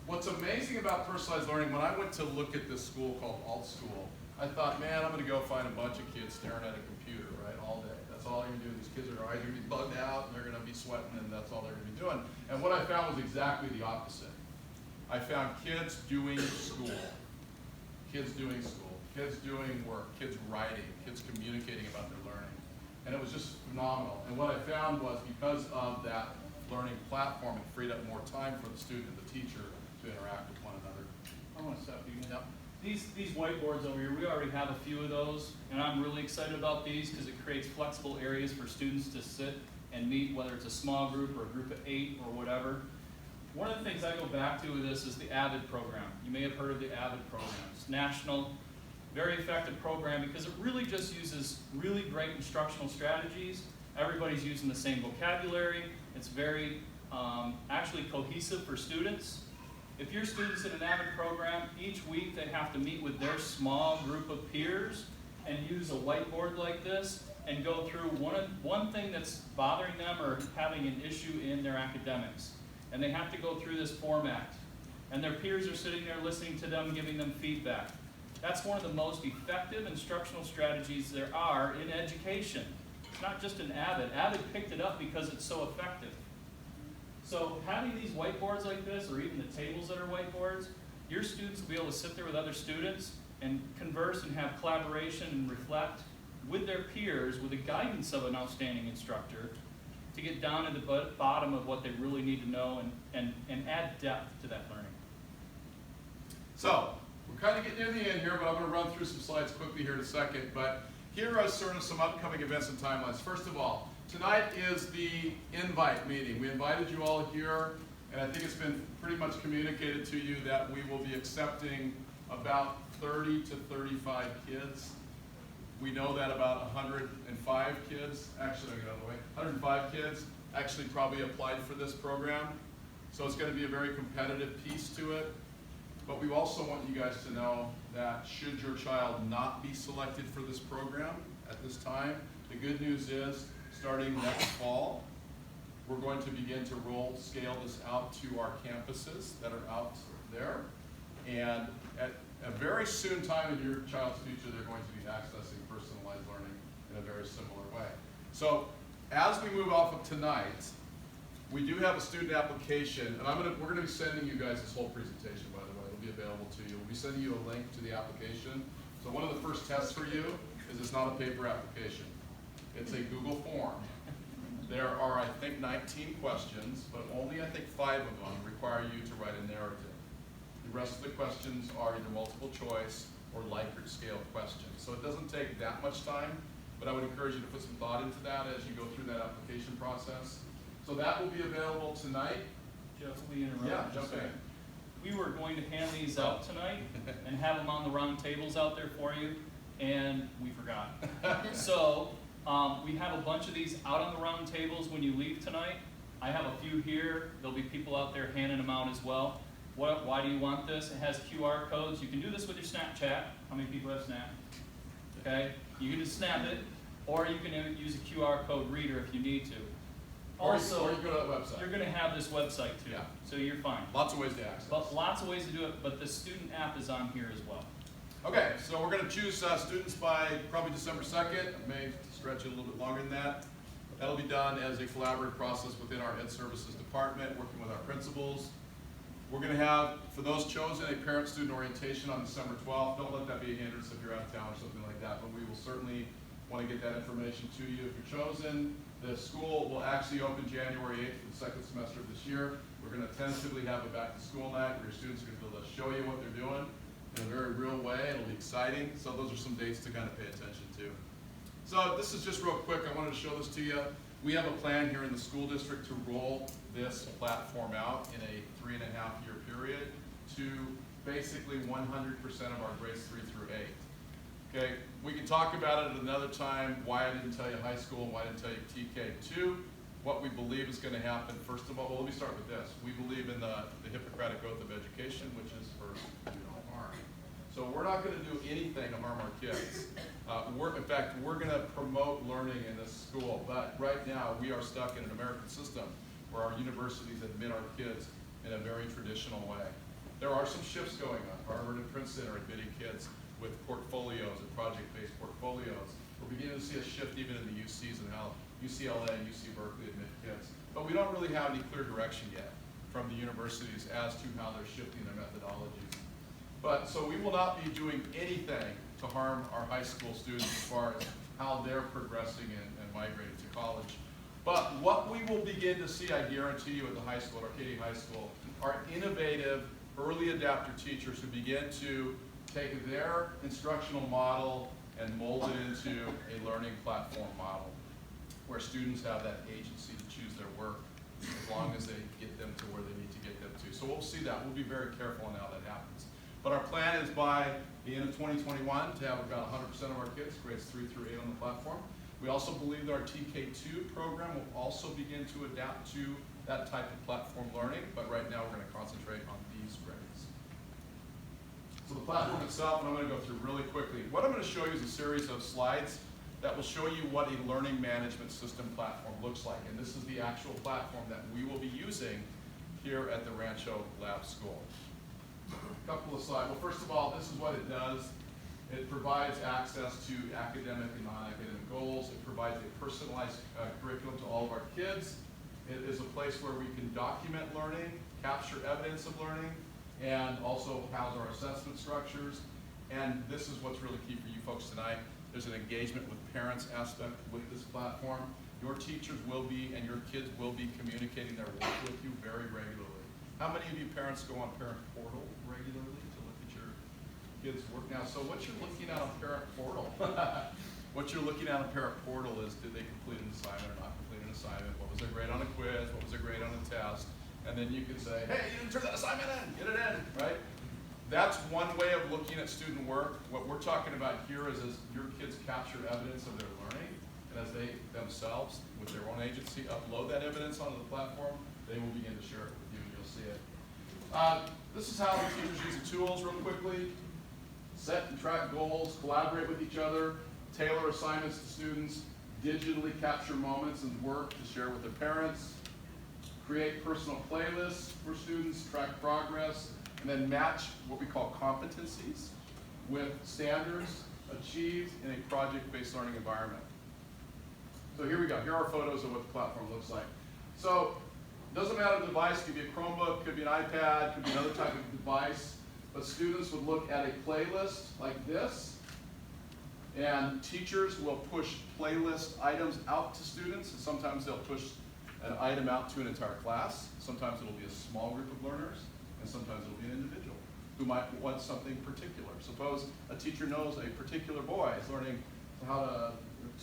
What's amazing about personalized learning, when I went to look at this school called Alt School, I thought, man, I'm going to go find a bunch of kids staring at a computer, right, all day. That's all they're going to do. These kids are either going to be bugged out and they're going to be sweating, and that's all they're going to be doing. And what I found was exactly the opposite. I found kids doing school. Kids doing school. Kids doing work. Kids writing. Kids communicating about their learning. And it was just phenomenal. And what I found was because of that learning platform, it freed up more time for the student and the teacher to interact with one another. I want to stop you. Yep. These whiteboards over here, we already have a few of those, and I'm really excited about these because it creates flexible areas for students to sit and meet, whether it's a small group or a group of 8 or whatever. One of the things I go back to with this is the AVID program. You may have heard of the AVID program. It's national, very effective program because it really just uses really great instructional strategies. Everybody's using the same vocabulary. It's very actually cohesive for students. If your students in an AVID program, each week they have to meet with their small group of peers and use a whiteboard like this and go through one thing that's bothering them or having an issue in their academics. And they have to go through this format. And their peers are sitting there listening to them, giving them feedback. That's one of the most effective instructional strategies there are in education. It's not just an AVID. AVID picked it up because it's so effective. So having these whiteboards like this, or even the tables that are whiteboards, your students will be able to sit there with other students and converse and have collaboration and reflect with their peers with the guidance of an outstanding instructor to get down to the bottom of what they really need to know and add depth to that learning. So, we're kind of getting near the end here, but I'm going to run through some slides quickly here in a second. But here are sort of some upcoming events and timelines. First of all, tonight is the invite meeting. We invited you all here, and I think it's been pretty much communicated to you that we will be accepting about 30 to 35 kids. We know that about 105 kids, actually, I'll get out of the way, 105 kids actually probably applied for this program. So it's going to be a very competitive piece to it. But we also want you guys to know that should your child not be selected for this program at this time, the good news is starting next fall, we're going to begin to scale this out to our campuses that are out there. And at a very soon time in your child's future, they're going to be accessing personalized learning in a very similar way. So as we move off of tonight, we do have a student application, and we're going to be sending you guys this whole presentation, by the way. It'll be available to you. We'll be sending you a link to the application. So one of the first tests for you is it's not a paper application. It's a Google form. There are, I think, 19 questions, but only, I think, 5 of them require you to write a narrative. The rest of the questions are either multiple choice or Likert scale questions. So it doesn't take that much time, but I would encourage you to put some thought into that as you go through that application process. So that will be available tonight. Jeff, we interrupt? Yeah, jump in. We were going to hand these out tonight and have them on the round tables out there for you, and we forgot. So we have a bunch of these out on the round tables when you leave tonight. I have a few here. There'll be people out there handing them out as well. Why do you want this? It has QR codes. You can do this with your Snapchat. How many people have Snap? Okay, you can just snap it, or you can use a QR code reader if you need to. Also, or you go to that website. You're going to have this website too, Yeah. so you're fine. Lots of ways to access. But lots of ways to do it, but the student app is on here as well. Okay, so we're going to choose students by probably December 2nd. It may stretch it a little bit longer than that. That'll be done as a collaborative process within our Ed Services department, working with our principals. We're going to have, for those chosen, a parent-student orientation on December 12th. Don't let that be a hindrance if you're out of town or something like that, but we will certainly want to get that information to you if you're chosen. The school will actually open January 8th for the second semester of this year. We're going to tentatively have a back-to-school night where your students are going to be able to show you what they're doing in a very real way. It'll be exciting. So those are some dates to kind of pay attention to. So this is just real quick. I wanted to show this to you. We have a plan here in the school district to roll this platform out in a 3.5-year period to basically 100% of our grades 3 through 8. Okay, we can talk about it at another time, why I didn't tell you high school and why I didn't tell you TK2. What we believe is going to happen, first of all, well, let me start with this. We believe in the Hippocratic Oath of Education, which is first, do no harm. So we're not going to do anything to harm our kids. In fact, we're going to promote learning in this school, but right now we are stuck in an American system where our universities admit our kids in a very traditional way. There are some shifts going on. Harvard and Princeton are admitting kids with portfolios and project-based portfolios. We're beginning to see a shift even in the UCs and how UCLA and UC Berkeley admit kids. But we don't really have any clear direction yet from the universities as to how they're shifting their methodologies. But so we will not be doing anything to harm our high school students as far as how they're progressing and migrating to college. But what we will begin to see, I guarantee you, at the high school, at Arcadia High School, are innovative early adapter teachers who begin to take their instructional model and mold it into a learning platform model where students have that agency to choose their work as long as they get them to where they need to get them to. So we'll see that. We'll be very careful on how that happens. But our plan is by the end of 2021 to have about 100% of our kids, grades 3 through 8 on the platform. We also believe that our TK2 program will also begin to adapt to that type of platform learning, but right now we're going to concentrate on these grades. So the platform itself, and I'm going to go through really quickly. What I'm going to show you is a series of slides that will show you what a learning management system platform looks like. And this is the actual platform that we will be using here at the Rancho Lab School. A couple of slides. Well, first of all, this is what it does. It provides access to academic and non-academic goals. It provides a personalized curriculum to all of our kids. It is a place where we can document learning, capture evidence of learning, and also house our assessment structures. And this is what's really key for you folks tonight. There's an engagement with parents aspect with this platform. Your teachers will be, and your kids will be communicating their work with you very regularly. How many of you parents go on Parent Portal regularly to look at your kids' work? Now, so what you're looking at on Parent Portal, what you're looking at on Parent Portal is, did they complete an assignment or not complete an assignment? What was their grade on a quiz? What was their grade on a test? And then you can say, hey, you didn't turn that assignment in, get it in, right? That's one way of looking at student work. What we're talking about here is as your kids capture evidence of their learning, and as they themselves, with their own agency, upload that evidence onto the platform, they will begin to share it with you and you'll see it. This is how the teachers use the tools real quickly. Set and track goals, collaborate with each other, tailor assignments to students, digitally capture moments and work to share with their parents, create personal playlists for students, track progress, and then match what we call competencies with standards achieved in a project-based learning environment. So here we go. Here are photos of what the platform looks like. So it doesn't matter the device. It could be a Chromebook, could be an iPad, could be another type of device. But students would look at a playlist like this, and teachers will push playlist items out to students, and sometimes they'll push an item out to an entire class. Sometimes it'll be a small group of learners, and sometimes it'll be an individual who might want something particular. Suppose a teacher knows a particular boy is learning how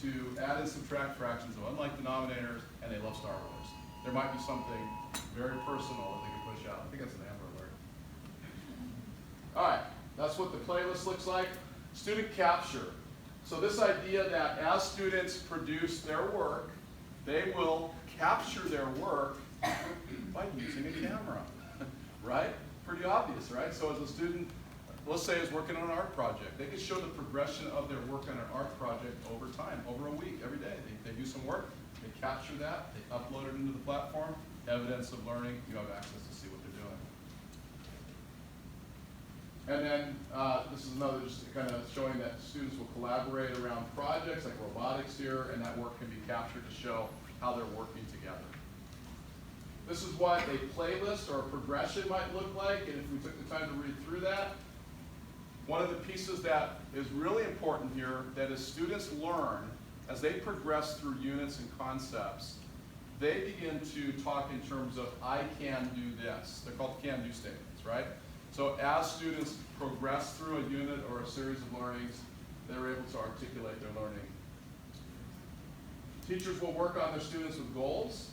to add and subtract fractions of unlike denominators, and they love Star Wars. There might be something very personal that they can push out. I think that's an Amber Alert. All right, that's what the playlist looks like. Student capture. So this idea that as students produce their work, they will capture their work by using a camera, right? Pretty obvious, right? So as a student, let's say, is working on an art project, they can show the progression of their work on an art project over time, over a week, every day. They do some work, they capture that, they upload it into the platform, evidence of learning, you have access to see what they're doing. And then this is another just kind of showing that students will collaborate around projects like robotics here, and that work can be captured to show how they're working together. This is what a playlist or a progression might look like, and if we took the time to read through that, one of the pieces that is really important here, that as students learn, as they progress through units and concepts, they begin to talk in terms of, I can do this. They're called can-do statements, right? So as students progress through a unit or a series of learnings, they're able to articulate their learning Teachers will work on their students with goals,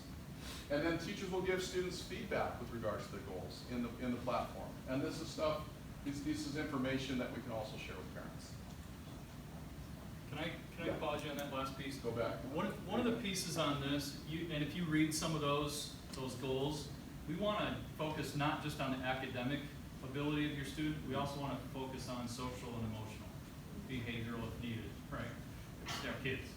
and then teachers will give students feedback with regards to their goals in the platform. And this is stuff, this is information that we can also share with parents. Can I pause you on that last piece? Go back. One of the pieces on this, and if you read some of those goals, we want to focus not just on the academic ability of your student, we also want to focus on social and emotional, behavioral if needed, right? They're kids.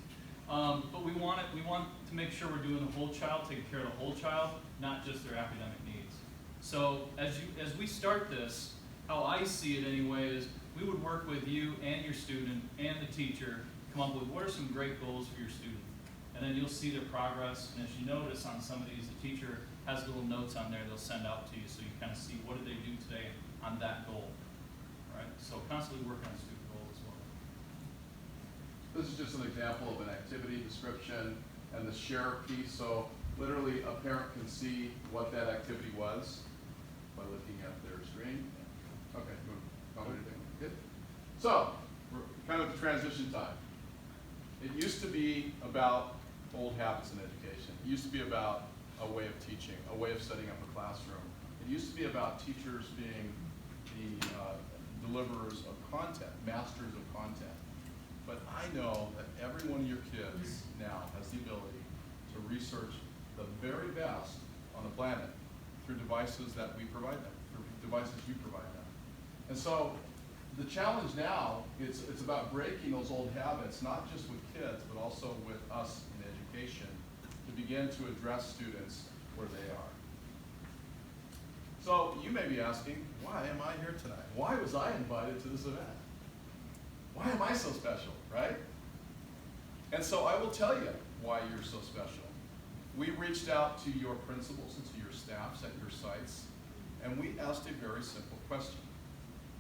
But we want to make sure we're doing the whole child, taking care of the whole child, not just their academic needs. So as we start this, how I see it anyway is we would work with you and your student and the teacher, come up with what are some great goals for your student. And then you'll see their progress, and as you notice on some of these, the teacher has little notes on there they'll send out to you so you kind of see what did they do today on that goal. Right? So constantly working on student goals as well. This is just an example of an activity description and the share piece. So literally a parent can see what that activity was by looking at their screen. Okay, you want anything? Good. So we're kind of at the transition time. It used to be about old habits in education. It used to be about a way of teaching, a way of setting up a classroom. It used to be about teachers being the deliverers of content, masters of content. But I know that every one of your kids now has the ability to research the very best on the planet through devices that we provide them, through devices you provide them. And so the challenge now is it's about breaking those old habits, not just with kids, but also with us in education, to begin to address students where they are. So you may be asking, why am I here tonight? Why was I invited to this event? Why am I so special, right? And so I will tell you why you're so special. We reached out to your principals and to your staffs at your sites, and we asked a very simple question.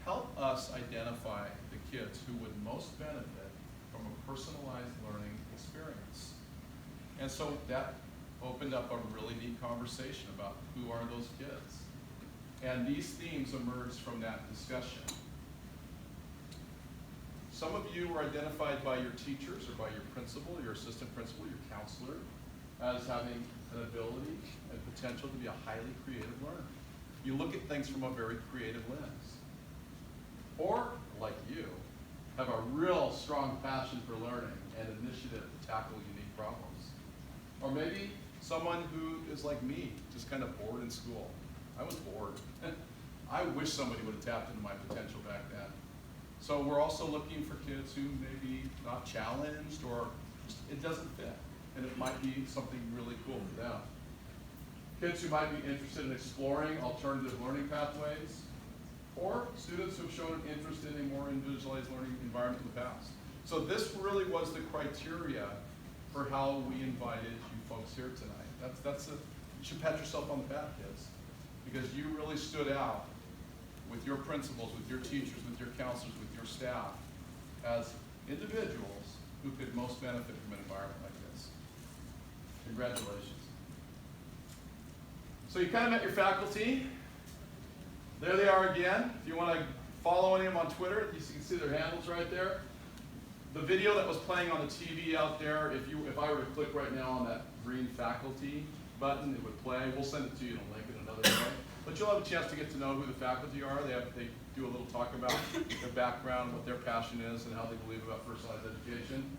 Help us identify the kids who would most benefit from a personalized learning experience. And so that opened up a really neat conversation about who are those kids. And these themes emerged from that discussion. Some of you were identified by your teachers or by your principal, your assistant principal, your counselor, as having an ability and potential to be a highly creative learner. You look at things from a very creative lens. Or, like you, have a real strong passion for learning and initiative to tackle unique problems. Or maybe someone who is like me, just kind of bored in school. I was bored. I wish somebody would have tapped into my potential back then. So we're also looking for kids who may be not challenged or just, it doesn't fit. And it might be something really cool for them. Kids who might be interested in exploring alternative learning pathways, or students who have shown an interest in a more individualized learning environment in the past. So this really was the criteria for how we invited you folks here tonight. You should pat yourself on the back, kids, because you really stood out with your principals, with your teachers, with your counselors, with your staff as individuals who could most benefit from an environment like this. Congratulations. So you kind of met your faculty. There they are again. If you want to follow any of them on Twitter, you can see their handles right there. The video that was playing on the TV out there, if I were to click right now on that green faculty button, it would play. We'll send it to you in a link in another way. But you'll have a chance to get to know who the faculty are. They do a little talk about their background, what their passion is, and how they believe about personalized education.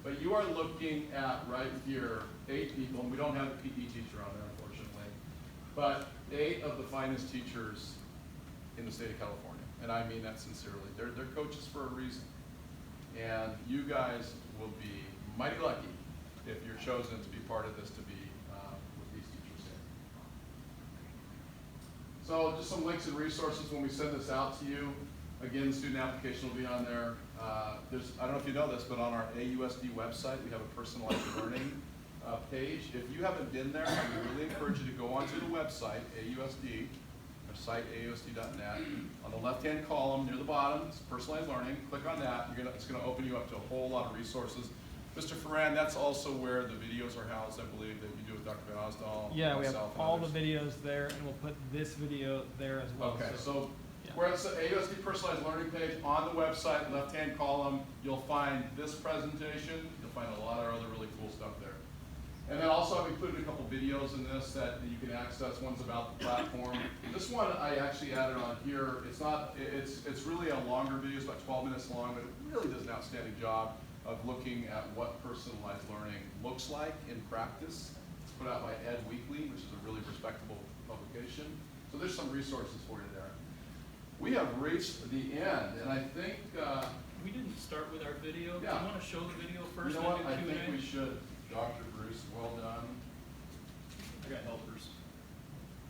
But you are looking at, right here, 8 people, and we don't have a PE teacher on there, unfortunately, but 8 of the finest teachers in the state of California. And I mean that sincerely. They're coaches for a reason. And you guys will be mighty lucky if you're chosen to be part of this, to be with these teachers here. So just some links and resources when we send this out to you. Again, the student application will be on there. I don't know if you know this, but on our AUSD website, we have a personalized learning page. If you haven't been there, I would really encourage you to go onto the website, AUSD, our site, AUSD.net. On the left-hand column near the bottom, it's personalized learning. Click on that. It's going to open you up to a whole lot of resources. Mr. Ferran, that's also where the videos are housed, I believe, that you do with Dr. Van Osdal. Yeah, we have myself, and all others. the videos there, and we'll put this video there as well. Okay, so yeah. we're at the AUSD Personalized Learning page on the website, left-hand column. You'll find this presentation. You'll find a lot of other really cool stuff there. And then also I've included a couple videos in this that you can access. One's about the platform. This one I actually added on here. It's really a longer video. It's about 12 minutes long, but it really does an outstanding job of looking at what personalized learning looks like in practice. It's put out by Ed Weekly, which is a really respectable publication. So there's some resources for you there. We have reached the end, and I think We didn't start with our video. Yeah. Do you want to show the video first? you know what? and I do think Q&A? we should. Dr. Bruce, well done. I got helpers.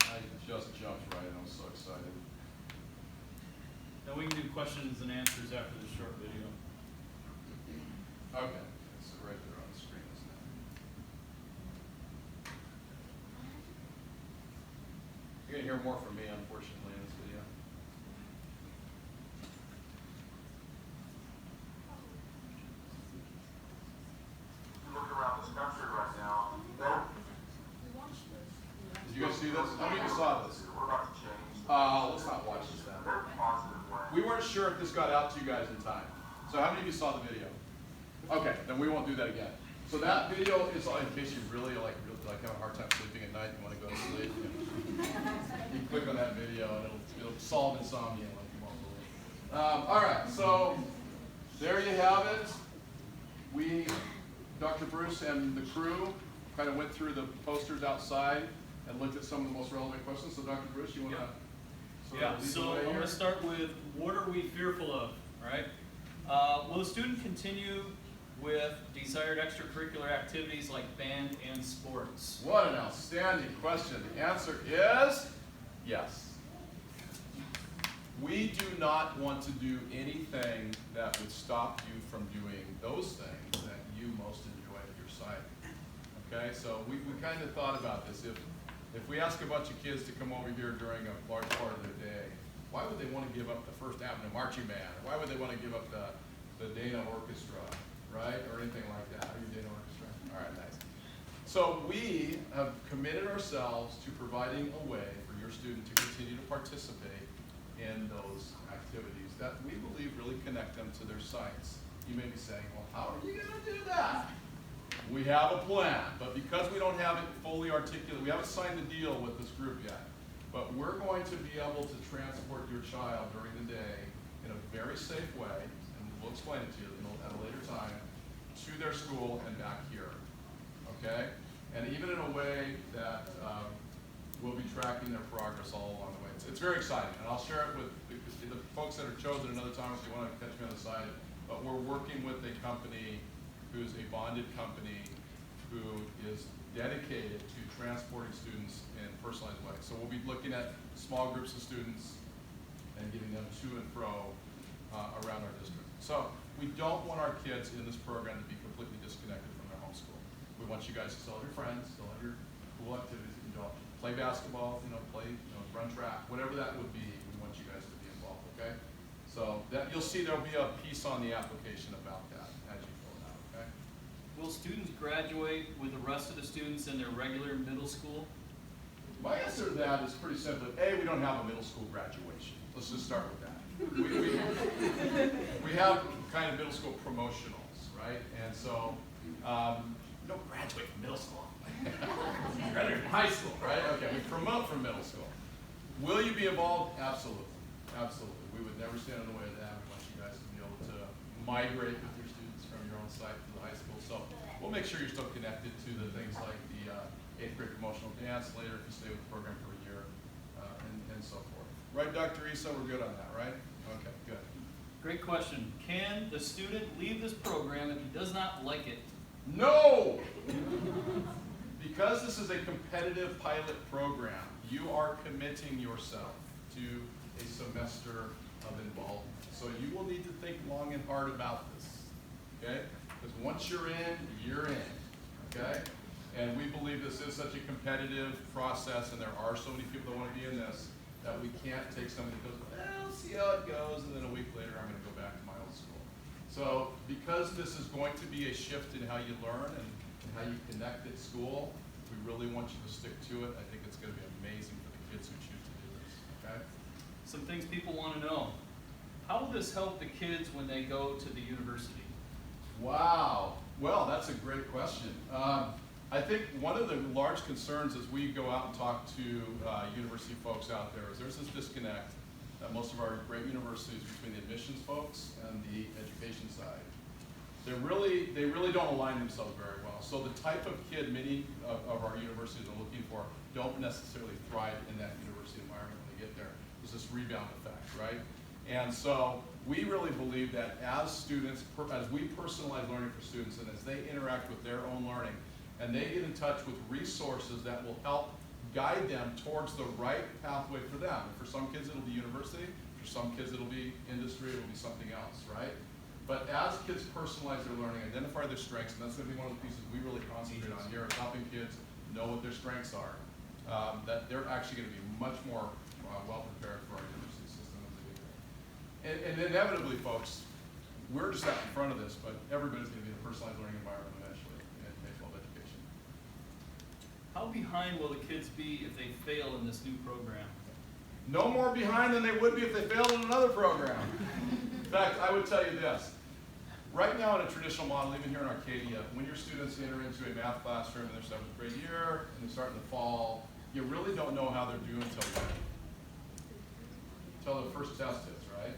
I just jumped right. I'm so excited. Now we can do questions and answers after this short video. Okay, it's right there on the screen, isn't it? You're gonna hear more from me, unfortunately, in this video. Look around this country right now. Did you guys see this? How many of you saw this? We're about to change. Let's not watch this then. Very positive way. We weren't sure if this got out to you guys in time. So how many of you saw the video? Okay, then we won't do that again. So that video is in case you really have a hard time sleeping at night and want to go to sleep. You click on that video and it'll solve insomnia like you won't believe. All right, so there you have it. Dr. Bruce and the crew kind of went through the posters outside and looked at some of the most relevant questions. So Dr. Bruce, you want to Yeah, lead the so way I'm here? going to start with, what are we fearful of, right? Will a student continue with desired extracurricular activities like band and sports? What an outstanding question. The answer is yes. We do not want to do anything that would stop you from doing those things that you most enjoy at your site. Okay, so we kind of thought about this. If we ask a bunch of kids to come over here during a large part of their day, why would they want to give up the First Avenue Marching Band? Why would they want to give up the Dana Orchestra, right? Or anything like that. Are you Dana Orchestra? All right, nice. So we have committed ourselves to providing a way for your student to continue to participate in those activities that we believe really connect them to their sites. You may be saying, well, how are you going to do that? We have a plan, but because we don't have it fully articulated, we haven't signed the deal with this group yet, but we're going to be able to transport your child during the day in a very safe way, and we'll explain it to you at a later time, to their school and back here, okay? And even in a way that we'll be tracking their progress all along the way. It's very exciting, and I'll share it with the folks that are chosen another time if you want to catch me on the side, but we're working with a company who's a bonded company who is dedicated to transporting students in personalized ways. So we'll be looking at small groups of students and getting them to and fro around our district. So we don't want our kids in this program to be completely disconnected from their home school. We want you guys to still have your friends, still have your cool activities that you do. Play basketball, run track, whatever that would be, we want you guys to be involved, okay? So that you'll see there'll be a piece on the application about that as you fill it out, okay? Will students graduate with the rest of the students in their regular middle school? My answer to that is pretty simple. A, we don't have a middle school graduation. Let's just start with that. We have kind of middle school promotionals, right? And so you don't graduate from middle school. You graduate from high school, right? Okay, we promote from middle school. Will you be involved? Absolutely. Absolutely. We would never stand in the way of that. We want you guys to be able to migrate with your students from your own site to the high school. So we'll make sure you're still connected to the things like the 8th grade promotional dance later if you stay with the program for a year and so forth. Right, Dr. Issa? We're good on that, right? Okay, good. Great question. Can the student leave this program if he does not like it? No! Because this is a competitive pilot program, you are committing yourself to a semester of involvement. So you will need to think long and hard about this, okay? Because once you're in, okay? And we believe this is such a competitive process, and there are so many people that want to be in this, that we can't take somebody that goes, well, see how it goes, and then a week later I'm going to go back to my old school. So because this is going to be a shift in how you learn and how you connect at school, we really want you to stick to it. I think it's going to be amazing for the kids who choose to do this, okay? some things people want to know. How will this help the kids when they go to the university? Wow. Well, that's a great question. I think one of the large concerns as we go out and talk to university folks out there is there's this disconnect at most of our great universities between the admissions folks and the education side. They really don't align themselves very well. So the type of kid many of our universities are looking for don't necessarily thrive in that university environment when they get there. There's this rebound effect, right? And so we really believe that as students, as we personalize learning for students and as they interact with their own learning, and they get in touch with resources that will help guide them towards the right pathway for them. And for some kids it'll be university, for some kids it'll be industry, it'll be something else, right? But as kids personalize their learning, identify their strengths, and that's going to be one of the pieces we really concentrate on here, is helping kids know what their strengths are, that they're actually going to be much more well prepared for our university system as they get there. And inevitably, folks, we're just out in front of this, but everybody's going to be in a personalized learning environment eventually in K-12 education. How behind will the kids be if they fail in this new program? No more behind than they would be if they failed in another program. In fact, I would tell you this. Right now in a traditional model, even here in Arcadia, when your students enter into a math classroom in their 7th grade year and they start in the fall, you really don't know how they're doing until when? Until the first test is, right?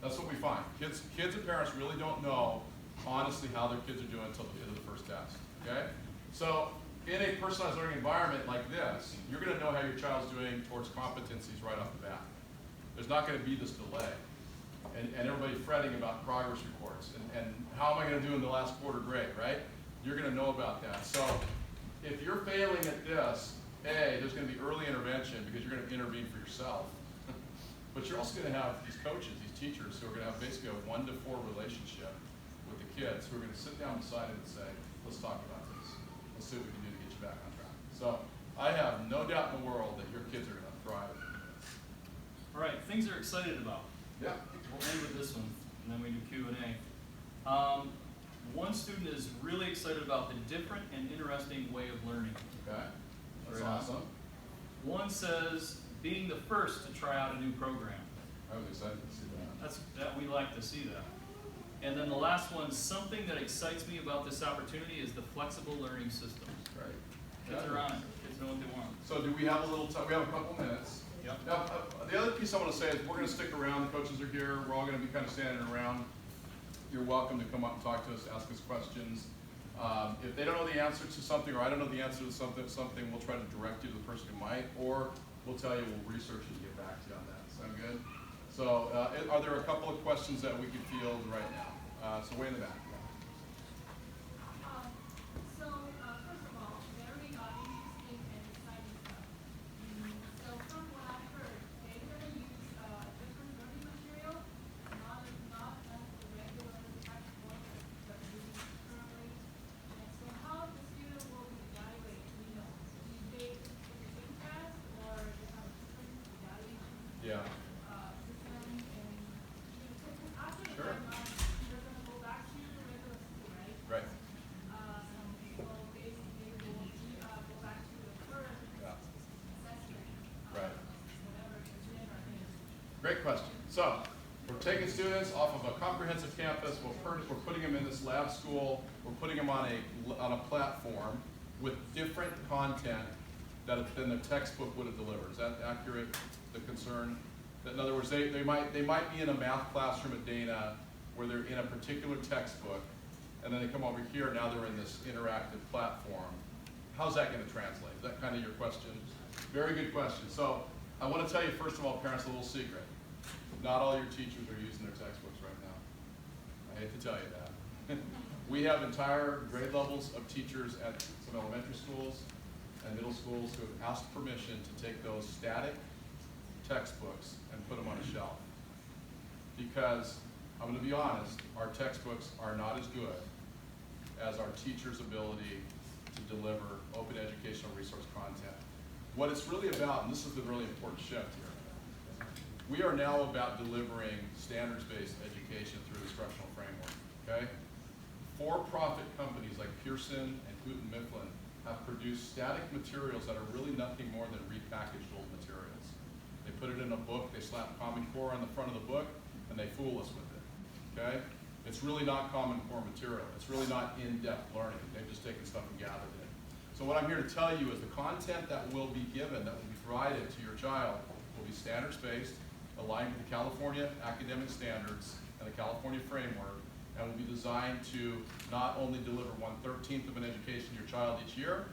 That's what we find. Kids and parents really don't know, honestly, how their kids are doing until the end of the first test, okay? So in a personalized learning environment like this, you're going to know how your child's doing towards competencies right off the bat. There's not going to be this delay. And everybody fretting about progress reports and how am I going to do in the last quarter grade, right? You're going to know about that. So if you're failing at this, there's going to be early intervention because you're going to intervene for yourself. But you're also going to have these coaches, these teachers who are going to have basically a 1-to-4 relationship with the kids who are going to sit down beside them and say, let's talk about this. Let's see what we can do to get you back on track. So I have no doubt in the world that your kids are going to thrive. All right, things they're excited about. Yeah. We'll end with this one, and then we do Q&A. One student is really excited about the different and interesting way of learning. Okay. That's Right on. awesome. One says being the first to try out a new program. I was excited to see that. That we like to see that. And then the last one, something that excites me about this opportunity is the flexible learning systems. Right. Kids are on it. Kids know what they want. So do we have a little time? We have a couple minutes. Yep. Now, the other piece I want to say is we're going to stick around. The coaches are here. We're all going to be kind of standing around. You're welcome to come up and talk to us, ask us questions. If they don't know the answer to something, or I don't know the answer to something, we'll try to direct you to the person who might, or we'll tell you, we'll research it and get back to you on that. Sound good? So are there a couple of questions that we could field right now? So way in the back. First of all, very interesting and exciting stuff. So from what I've heard, they're going to use different learning material, not as the regular textbook, but using currently. And so how the student will be evaluated, do they take the same test or they have a different evaluation Yeah. system? And after the Sure. 5 months, they're going to go back to the regular school, right? Right. So basically, we'll go back to the first Yeah. assessment. Right. Whatever the gender is. Great question. So we're taking students off of a comprehensive campus. We're putting them in this lab school. We're putting them on a platform with different content than the textbook would have delivered. Is that accurate? The concern? That in other words, they might be in a math classroom at Dana where they're in a particular textbook, and then they come over here. Now they're in this interactive platform. How's that going to translate? Is that kind of your question? Very good question. So I want to tell you, first of all, parents, a little secret. Not all your teachers are using their textbooks right now. I hate to tell you that. We have entire grade levels of teachers at some elementary schools and middle schools who have asked permission to take those static textbooks and put them on a shelf. Because, I'm going to be honest, our textbooks are not as good as our teachers' ability to deliver open educational resource content. What it's really about, and this is the really important shift here, we are now about delivering standards-based education through instructional framework, okay? For-profit companies like Pearson and Houghton Mifflin have produced static materials that are really nothing more than repackaged old materials. They put it in a book, they slap Common Core on the front of the book, and they fool us with it, okay? It's really not Common Core material. It's really not in-depth learning. They've just taken stuff and gathered it. So what I'm here to tell you is the content that will be given, that will be provided to your child, will be standards-based, aligned with the California academic standards and the California framework, and will be designed to not only deliver 1/13 of an education to your child each year,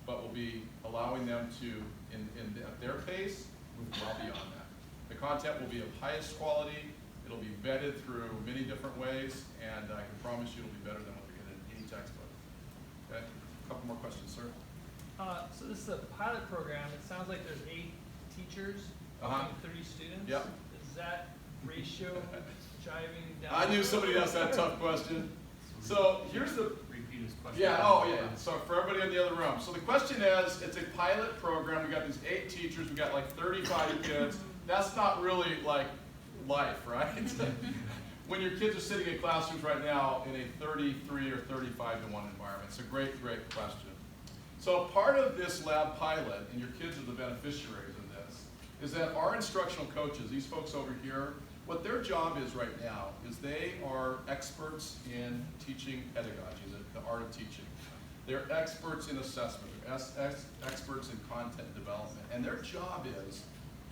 but will be allowing them to, at their pace, move well beyond that. The content will be of highest quality. It'll be vetted through many different ways, and I can promise you it'll be better than what they're getting in any textbook. Okay? A couple more questions, sir. So this is a pilot program. It sounds like there's 8 teachers and 30 students. Yep. Is that ratio jiving down? I knew somebody asked that tough question. So here's the, Repeat his question. yeah, oh yeah. So for everybody in the other room. So the question is, it's a pilot program. We got these 8 teachers. We got like 35 kids. That's not really like life, right? When your kids are sitting in classrooms right now in a 33 or 35 to 1 environment. It's a great, great question. So part of this lab pilot, and your kids are the beneficiaries of this, is that our instructional coaches, these folks over here, what their job is right now is they are experts in teaching pedagogy, the art of teaching. They're experts in assessment, they're experts in content development, and their job is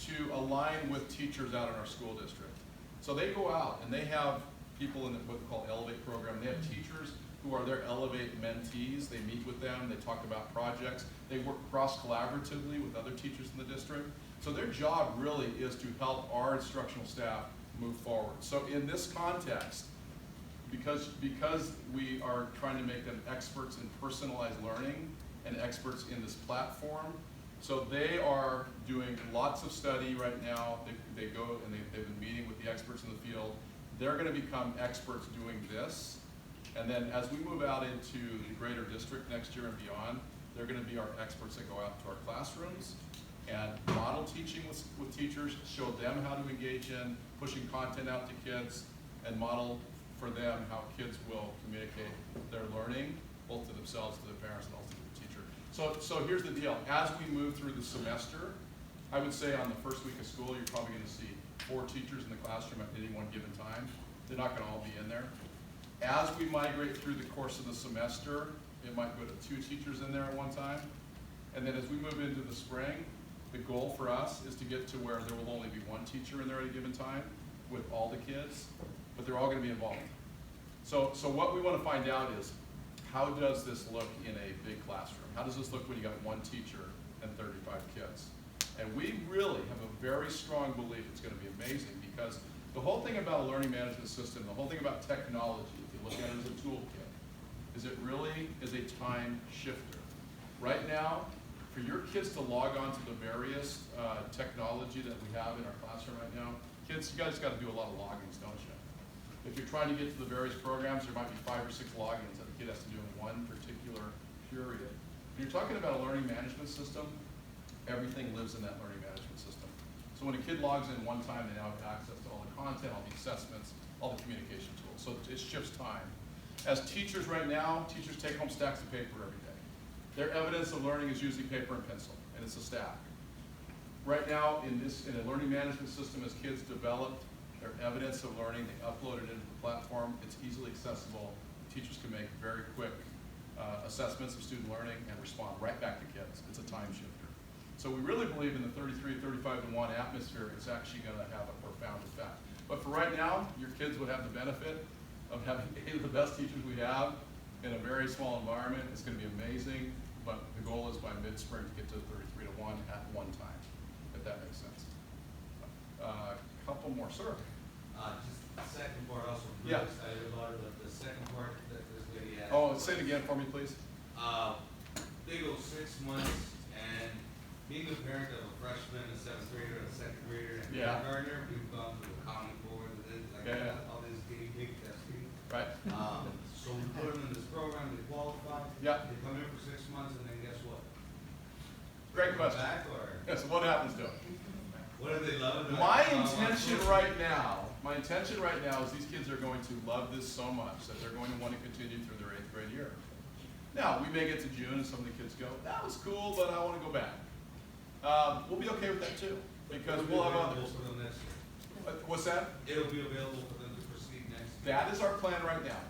to align with teachers out in our school district. So they go out and they have people in what we call Elevate program. They have teachers who are their Elevate mentees. They meet with them, they talk about projects. They work cross-collaboratively with other teachers in the district. So their job really is to help our instructional staff move forward. So in this context, because we are trying to make them experts in personalized learning and experts in this platform, so they are doing lots of study right now. They go and they've been meeting with the experts in the field. They're going to become experts doing this. And then as we move out into the greater district next year and beyond, they're going to be our experts that go out to our classrooms and model teaching with teachers, show them how to engage in pushing content out to kids, and model for them how kids will communicate their learning, both to themselves, to their parents, and also to the teacher. So here's the deal. As we move through the semester, I would say on the first week of school, you're probably going to see 4 teachers in the classroom at any one given time. They're not going to all be in there. As we migrate through the course of the semester, it might go to 2 teachers in there at one time. And then as we move into the spring, the goal for us is to get to where there will only be 1 teacher in there at a given time with all the kids, but they're all going to be involved. So what we want to find out is, how does this look in a big classroom? How does this look when you got 1 teacher and 35 kids? And we really have a very strong belief it's going to be amazing, because the whole thing about a learning management system, the whole thing about technology, if you look at it as a toolkit, is it really is a time shifter. Right now, for your kids to log on to the various technology that we have in our classroom right now, kids, you guys got to do a lot of logins, don't you? If you're trying to get to the various programs, there might be 5 or 6 logins that the kid has to do in one particular period. When you're talking about a learning management system, everything lives in that learning management system. So when a kid logs in one time, they now have access to all the content, all the assessments, all the communication tools. So it shifts time. As teachers right now, teachers take home stacks of paper every day. Their evidence of learning is usually paper and pencil, and it's a stack. Right now, in a learning management system, as kids develop their evidence of learning, they upload it into the platform. It's easily accessible. Teachers can make very quick assessments of student learning and respond right back to kids. It's a time shifter. So we really believe in the 33, 35 to 1 atmosphere. It's actually going to have a profound effect. But for right now, your kids would have the benefit of having 8 of the best teachers we have in a very small environment. It's going to be amazing, but the goal is by mid-spring to get to 33 to 1 at one time, if that makes sense. Couple more, sir. Just the second part, also really Yeah. excited about it, but the second part that this lady asked. Oh, say it again for me, please. They go 6 months, and being a parent of a freshman, a 7th grader, a 2nd grader, and Yeah. kindergartner, we've gone through the Common Core, like Yeah. all this guinea pig testing. Right. So we put them in this program, they qualify. Yeah. They come in for 6 months, and then guess what? Great question. Back or Yes, what happens to them? what do they love? My intention right now is these kids are going to love this so much that they're going to want to continue through their 8th grade year. Now, we may get to June and some of the kids go, that was cool, but I want to go back. We'll be okay with that too. because It'll be we'll have available others. for them next year. What's that? It'll be available for them to proceed next year. That is our plan right now.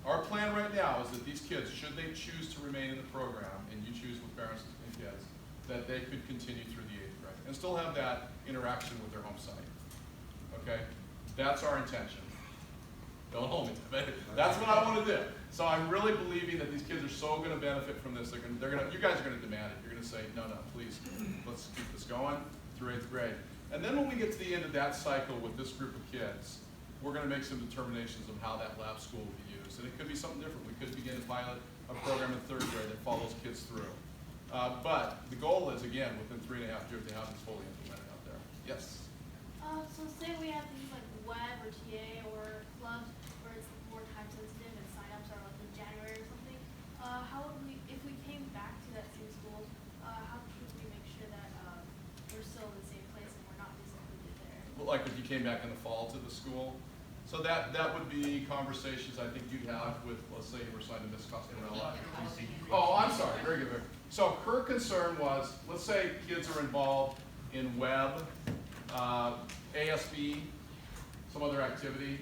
Our plan right now is that these kids, should they choose to remain in the program, and you choose with parents and kids, that they could continue through the 8th grade and still have that interaction with their home site. Okay? That's our intention. Don't hold me to it. That's what I want to do. So I'm really believing that these kids are so going to benefit from this. You guys are going to demand it. You're going to say, no, please, let's keep this going through 8th grade. And then when we get to the end of that cycle with this group of kids, we're going to make some determinations of how that lab school will be used. And it could be something different. We could begin to pilot a program in 3rd grade that follows kids through. But the goal is, again, within 3.5 years to have this fully implemented out there. Yes? So say we have things like web or TA or clubs where it's more time sensitive and signups are like in January or something. How would we, if we came back to that same school, how could we make sure that we're still in the same place and we're not disincluded there? Well, like if you came back in the fall to the school. So that would be conversations I think you'd have with, let's say you were assigned to Miss Coscarella. Oh, I'm sorry, very good. So her concern was, let's say kids are involved in web, ASB, some other activity,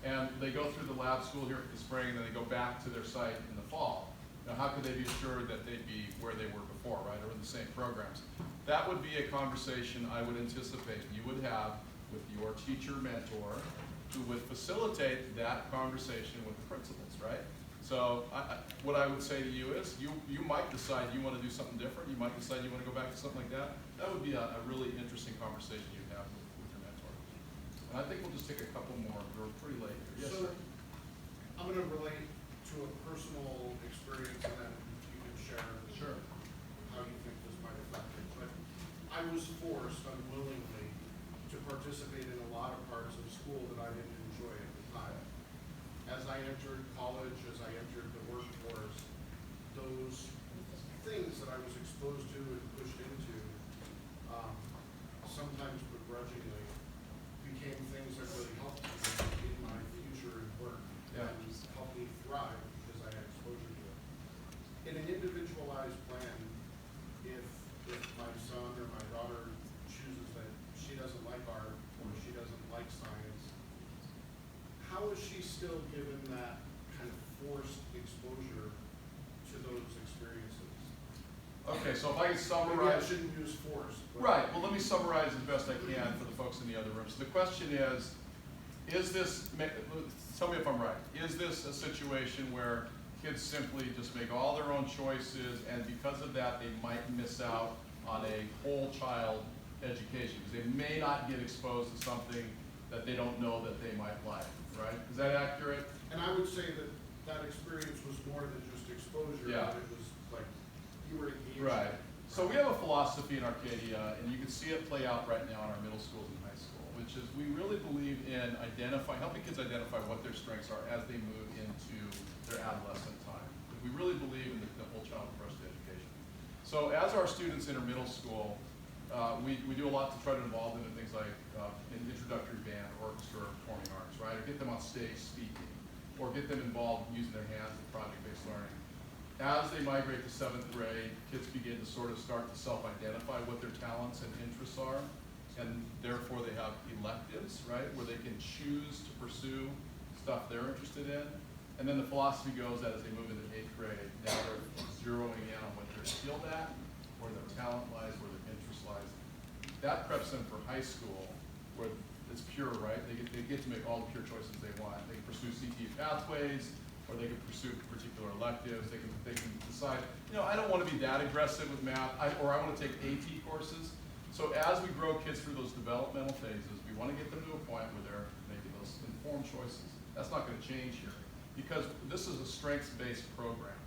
and they go through the lab school here for the spring, and then they go back to their site in the fall. Now, how could they be assured that they'd be where they were before, right, or in the same programs? That would be a conversation I would anticipate you would have with your teacher mentor, who would facilitate that conversation with the principals, right? So what I would say to you is, you might decide you want to do something different. You might decide you want to go back to something like that. That would be a really interesting conversation you'd have with your mentor. And I think we'll just take a couple more. We're pretty late here. Yes, So, sir? I'm gonna relate to a personal experience and then you can share Sure. how you think this might affect it. But I was forced unwillingly to participate in a lot of parts of school that I didn't enjoy at the time. As I entered college, as I entered the workforce, those things that I was exposed to and pushed into, sometimes begrudgingly, became things that really helped me in my future and work. Yeah. And helped me thrive because I had exposure to it. In an individualized plan, if my son or my daughter chooses that she doesn't like art or she doesn't like science, how is she still given that kind of forced exposure to those experiences? Okay, so if I can Maybe I summarize. shouldn't use forced. but- Right, well, let me summarize as best I can for the folks in the other room. So the question is this, tell me if I'm right, is this a situation where kids simply just make all their own choices, and because of that, they might miss out on a whole child education? Because they may not get exposed to something that they don't know that they might like, right? Is that accurate? And I would say that that experience was more than just exposure, Yeah. but it was like, you were engaged. Right. So we have a philosophy in Arcadia, and you can see it play out right now in our middle schools and high school, which is we really believe in helping kids identify what their strengths are as they move into their adolescent time. We really believe in the whole child approach to education. So as our students enter middle school, we do a lot to try to involve them in things like an introductory band, orchestra, or performing arts, right? Or get them on stage speaking, or get them involved using their hands in project-based learning. As they migrate to 7th grade, kids begin to sort of start to self-identify what their talents and interests are, and therefore they have electives, right, where they can choose to pursue stuff they're interested in. And then the philosophy goes that as they move into 8th grade, now they're zeroing in on what they're skilled at, where their talent lies, where their interest lies. That preps them for high school, where it's pure, right? They get to make all the pure choices they want. They can pursue CTE pathways, or they can pursue particular electives. They can decide, I don't want to be that aggressive with math, or I want to take AT courses. So as we grow kids through those developmental phases, we want to get them to a point where they're making those informed choices. That's not going to change here, because this is a strengths-based program.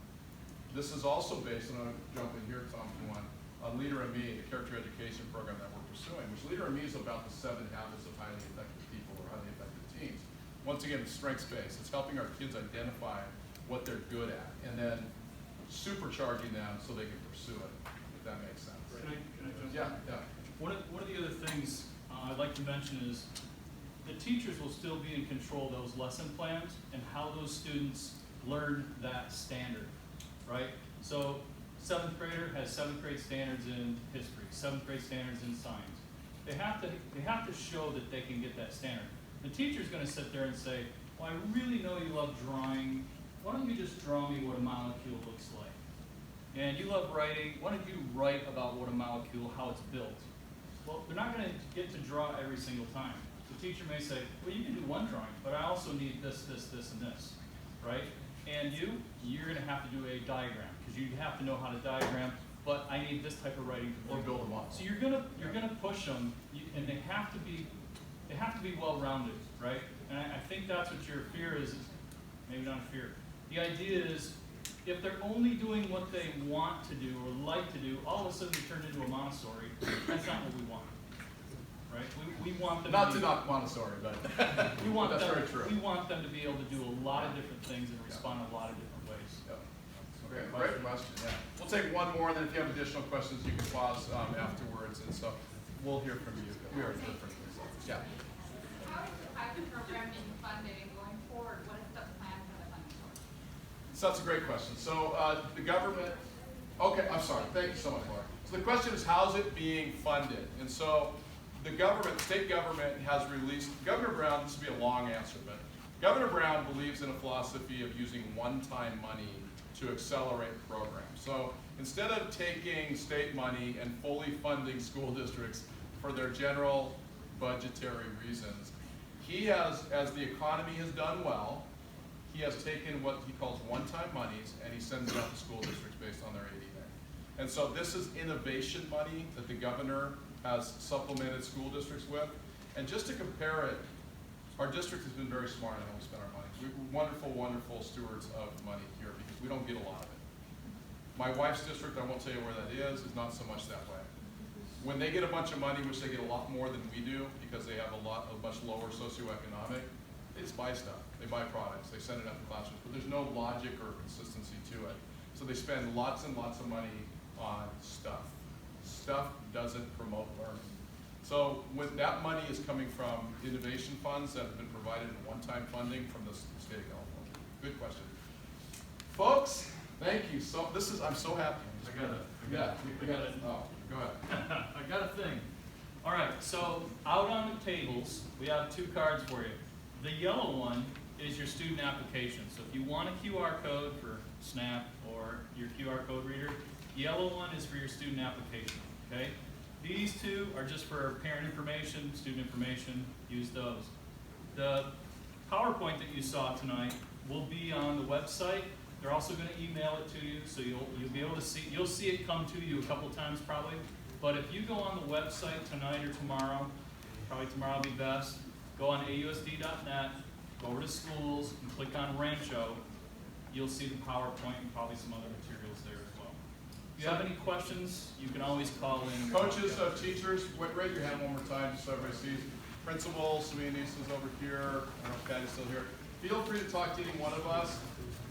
This is also based, and I'll jump in here, Tom, if you want, on Leader and Me, the character education program that we're pursuing, which Leader and Me is about the 7 habits of highly effective people or highly effective teams. Once again, it's strengths-based. It's helping our kids identify what they're good at, and then supercharging them so they can pursue it, if that makes sense. Can I jump in? Yeah. One of the other things I'd like to mention is the teachers will still be in control of those lesson plans and how those students learn that standard, right? So 7th grader has 7th grade standards in history, 7th grade standards in science. They have to show that they can get that standard. The teacher's gonna sit there and say, well, I really know you love drawing. Why don't you just draw me what a molecule looks like? And you love writing. Why don't you write about what a molecule, how it's built? Well, they're not gonna get to draw every single time. The teacher may say, well, you can do one drawing, but I also need this, this, this, and this, right? And you're gonna have to do a diagram, because you have to know how to diagram, but I need this type of writing to Or build them up. So you're gonna push them, and they have to be well-rounded, right? And I think that's what your fear is maybe not a fear. The idea is, if they're only doing what they want to do or like to do, all of a sudden they turn into a Montessori. That's not what we want, right? We want them Not to knock Montessori, but we want that's them, very true. We want them to be able to do a lot of different things and respond in a lot of different ways. Yep. Okay, great question, yeah. We'll take one more, and then if you have additional questions, you can pause afterwards, and so we'll hear from you. We are different. Yeah. How is the pilot program being funded and going forward? What is the plan for the funding source? So that's a great question. So the government, okay, I'm sorry, thank you so much, Laura. So the question is, how's it being funded? And so the government, state government has released, Governor Brown, this will be a long answer, but Governor Brown believes in a philosophy of using one-time money to accelerate programs. So instead of taking state money and fully funding school districts for their general budgetary reasons, he has, as the economy has done well, he has taken what he calls one-time monies and he sends it out to school districts based on their ADA. And so this is innovation money that the governor has supplemented school districts with. And just to compare it, our district has been very smart in how we spend our money. We're wonderful, wonderful stewards of money here because we don't get a lot of it. My wife's district, I won't tell you where that is not so much that way. When they get a bunch of money, which they get a lot more than we do because they have a much lower socioeconomic, they just buy stuff. They buy products. They send it out to classrooms, but there's no logic or consistency to it. So they spend lots and lots of money on stuff. Stuff doesn't promote learning. So when that money is coming from innovation funds that have been provided in one-time funding from the state of California. Good question. Folks, thank you. So I'm so happy. I got it. Oh, go ahead. I got a thing. All right, so out on the tables, we have two cards for you. The yellow one is your student application. So if you want a QR code for SNAP or your QR code reader, the yellow one is for your student application, okay? These two are just for parent information, student information, use those. The PowerPoint that you saw tonight will be on the website. They're also going to email it to you, so you'll be able to see, you'll see it come to you a couple times probably. But if you go on the website tonight or tomorrow, probably tomorrow will be best, go on AUSD.net, go over to schools and click on Rancho, you'll see the PowerPoint and probably some other materials there as well. If you have any questions, you can always call in. Coaches, teachers, raise your hand one more time just so everybody sees. Principals, Sweeties is over here. I don't know if Patty's still here. Feel free to talk to any one of us.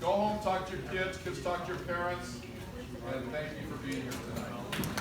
Go home, talk to your kids talk to your parents, and thank you for being here tonight.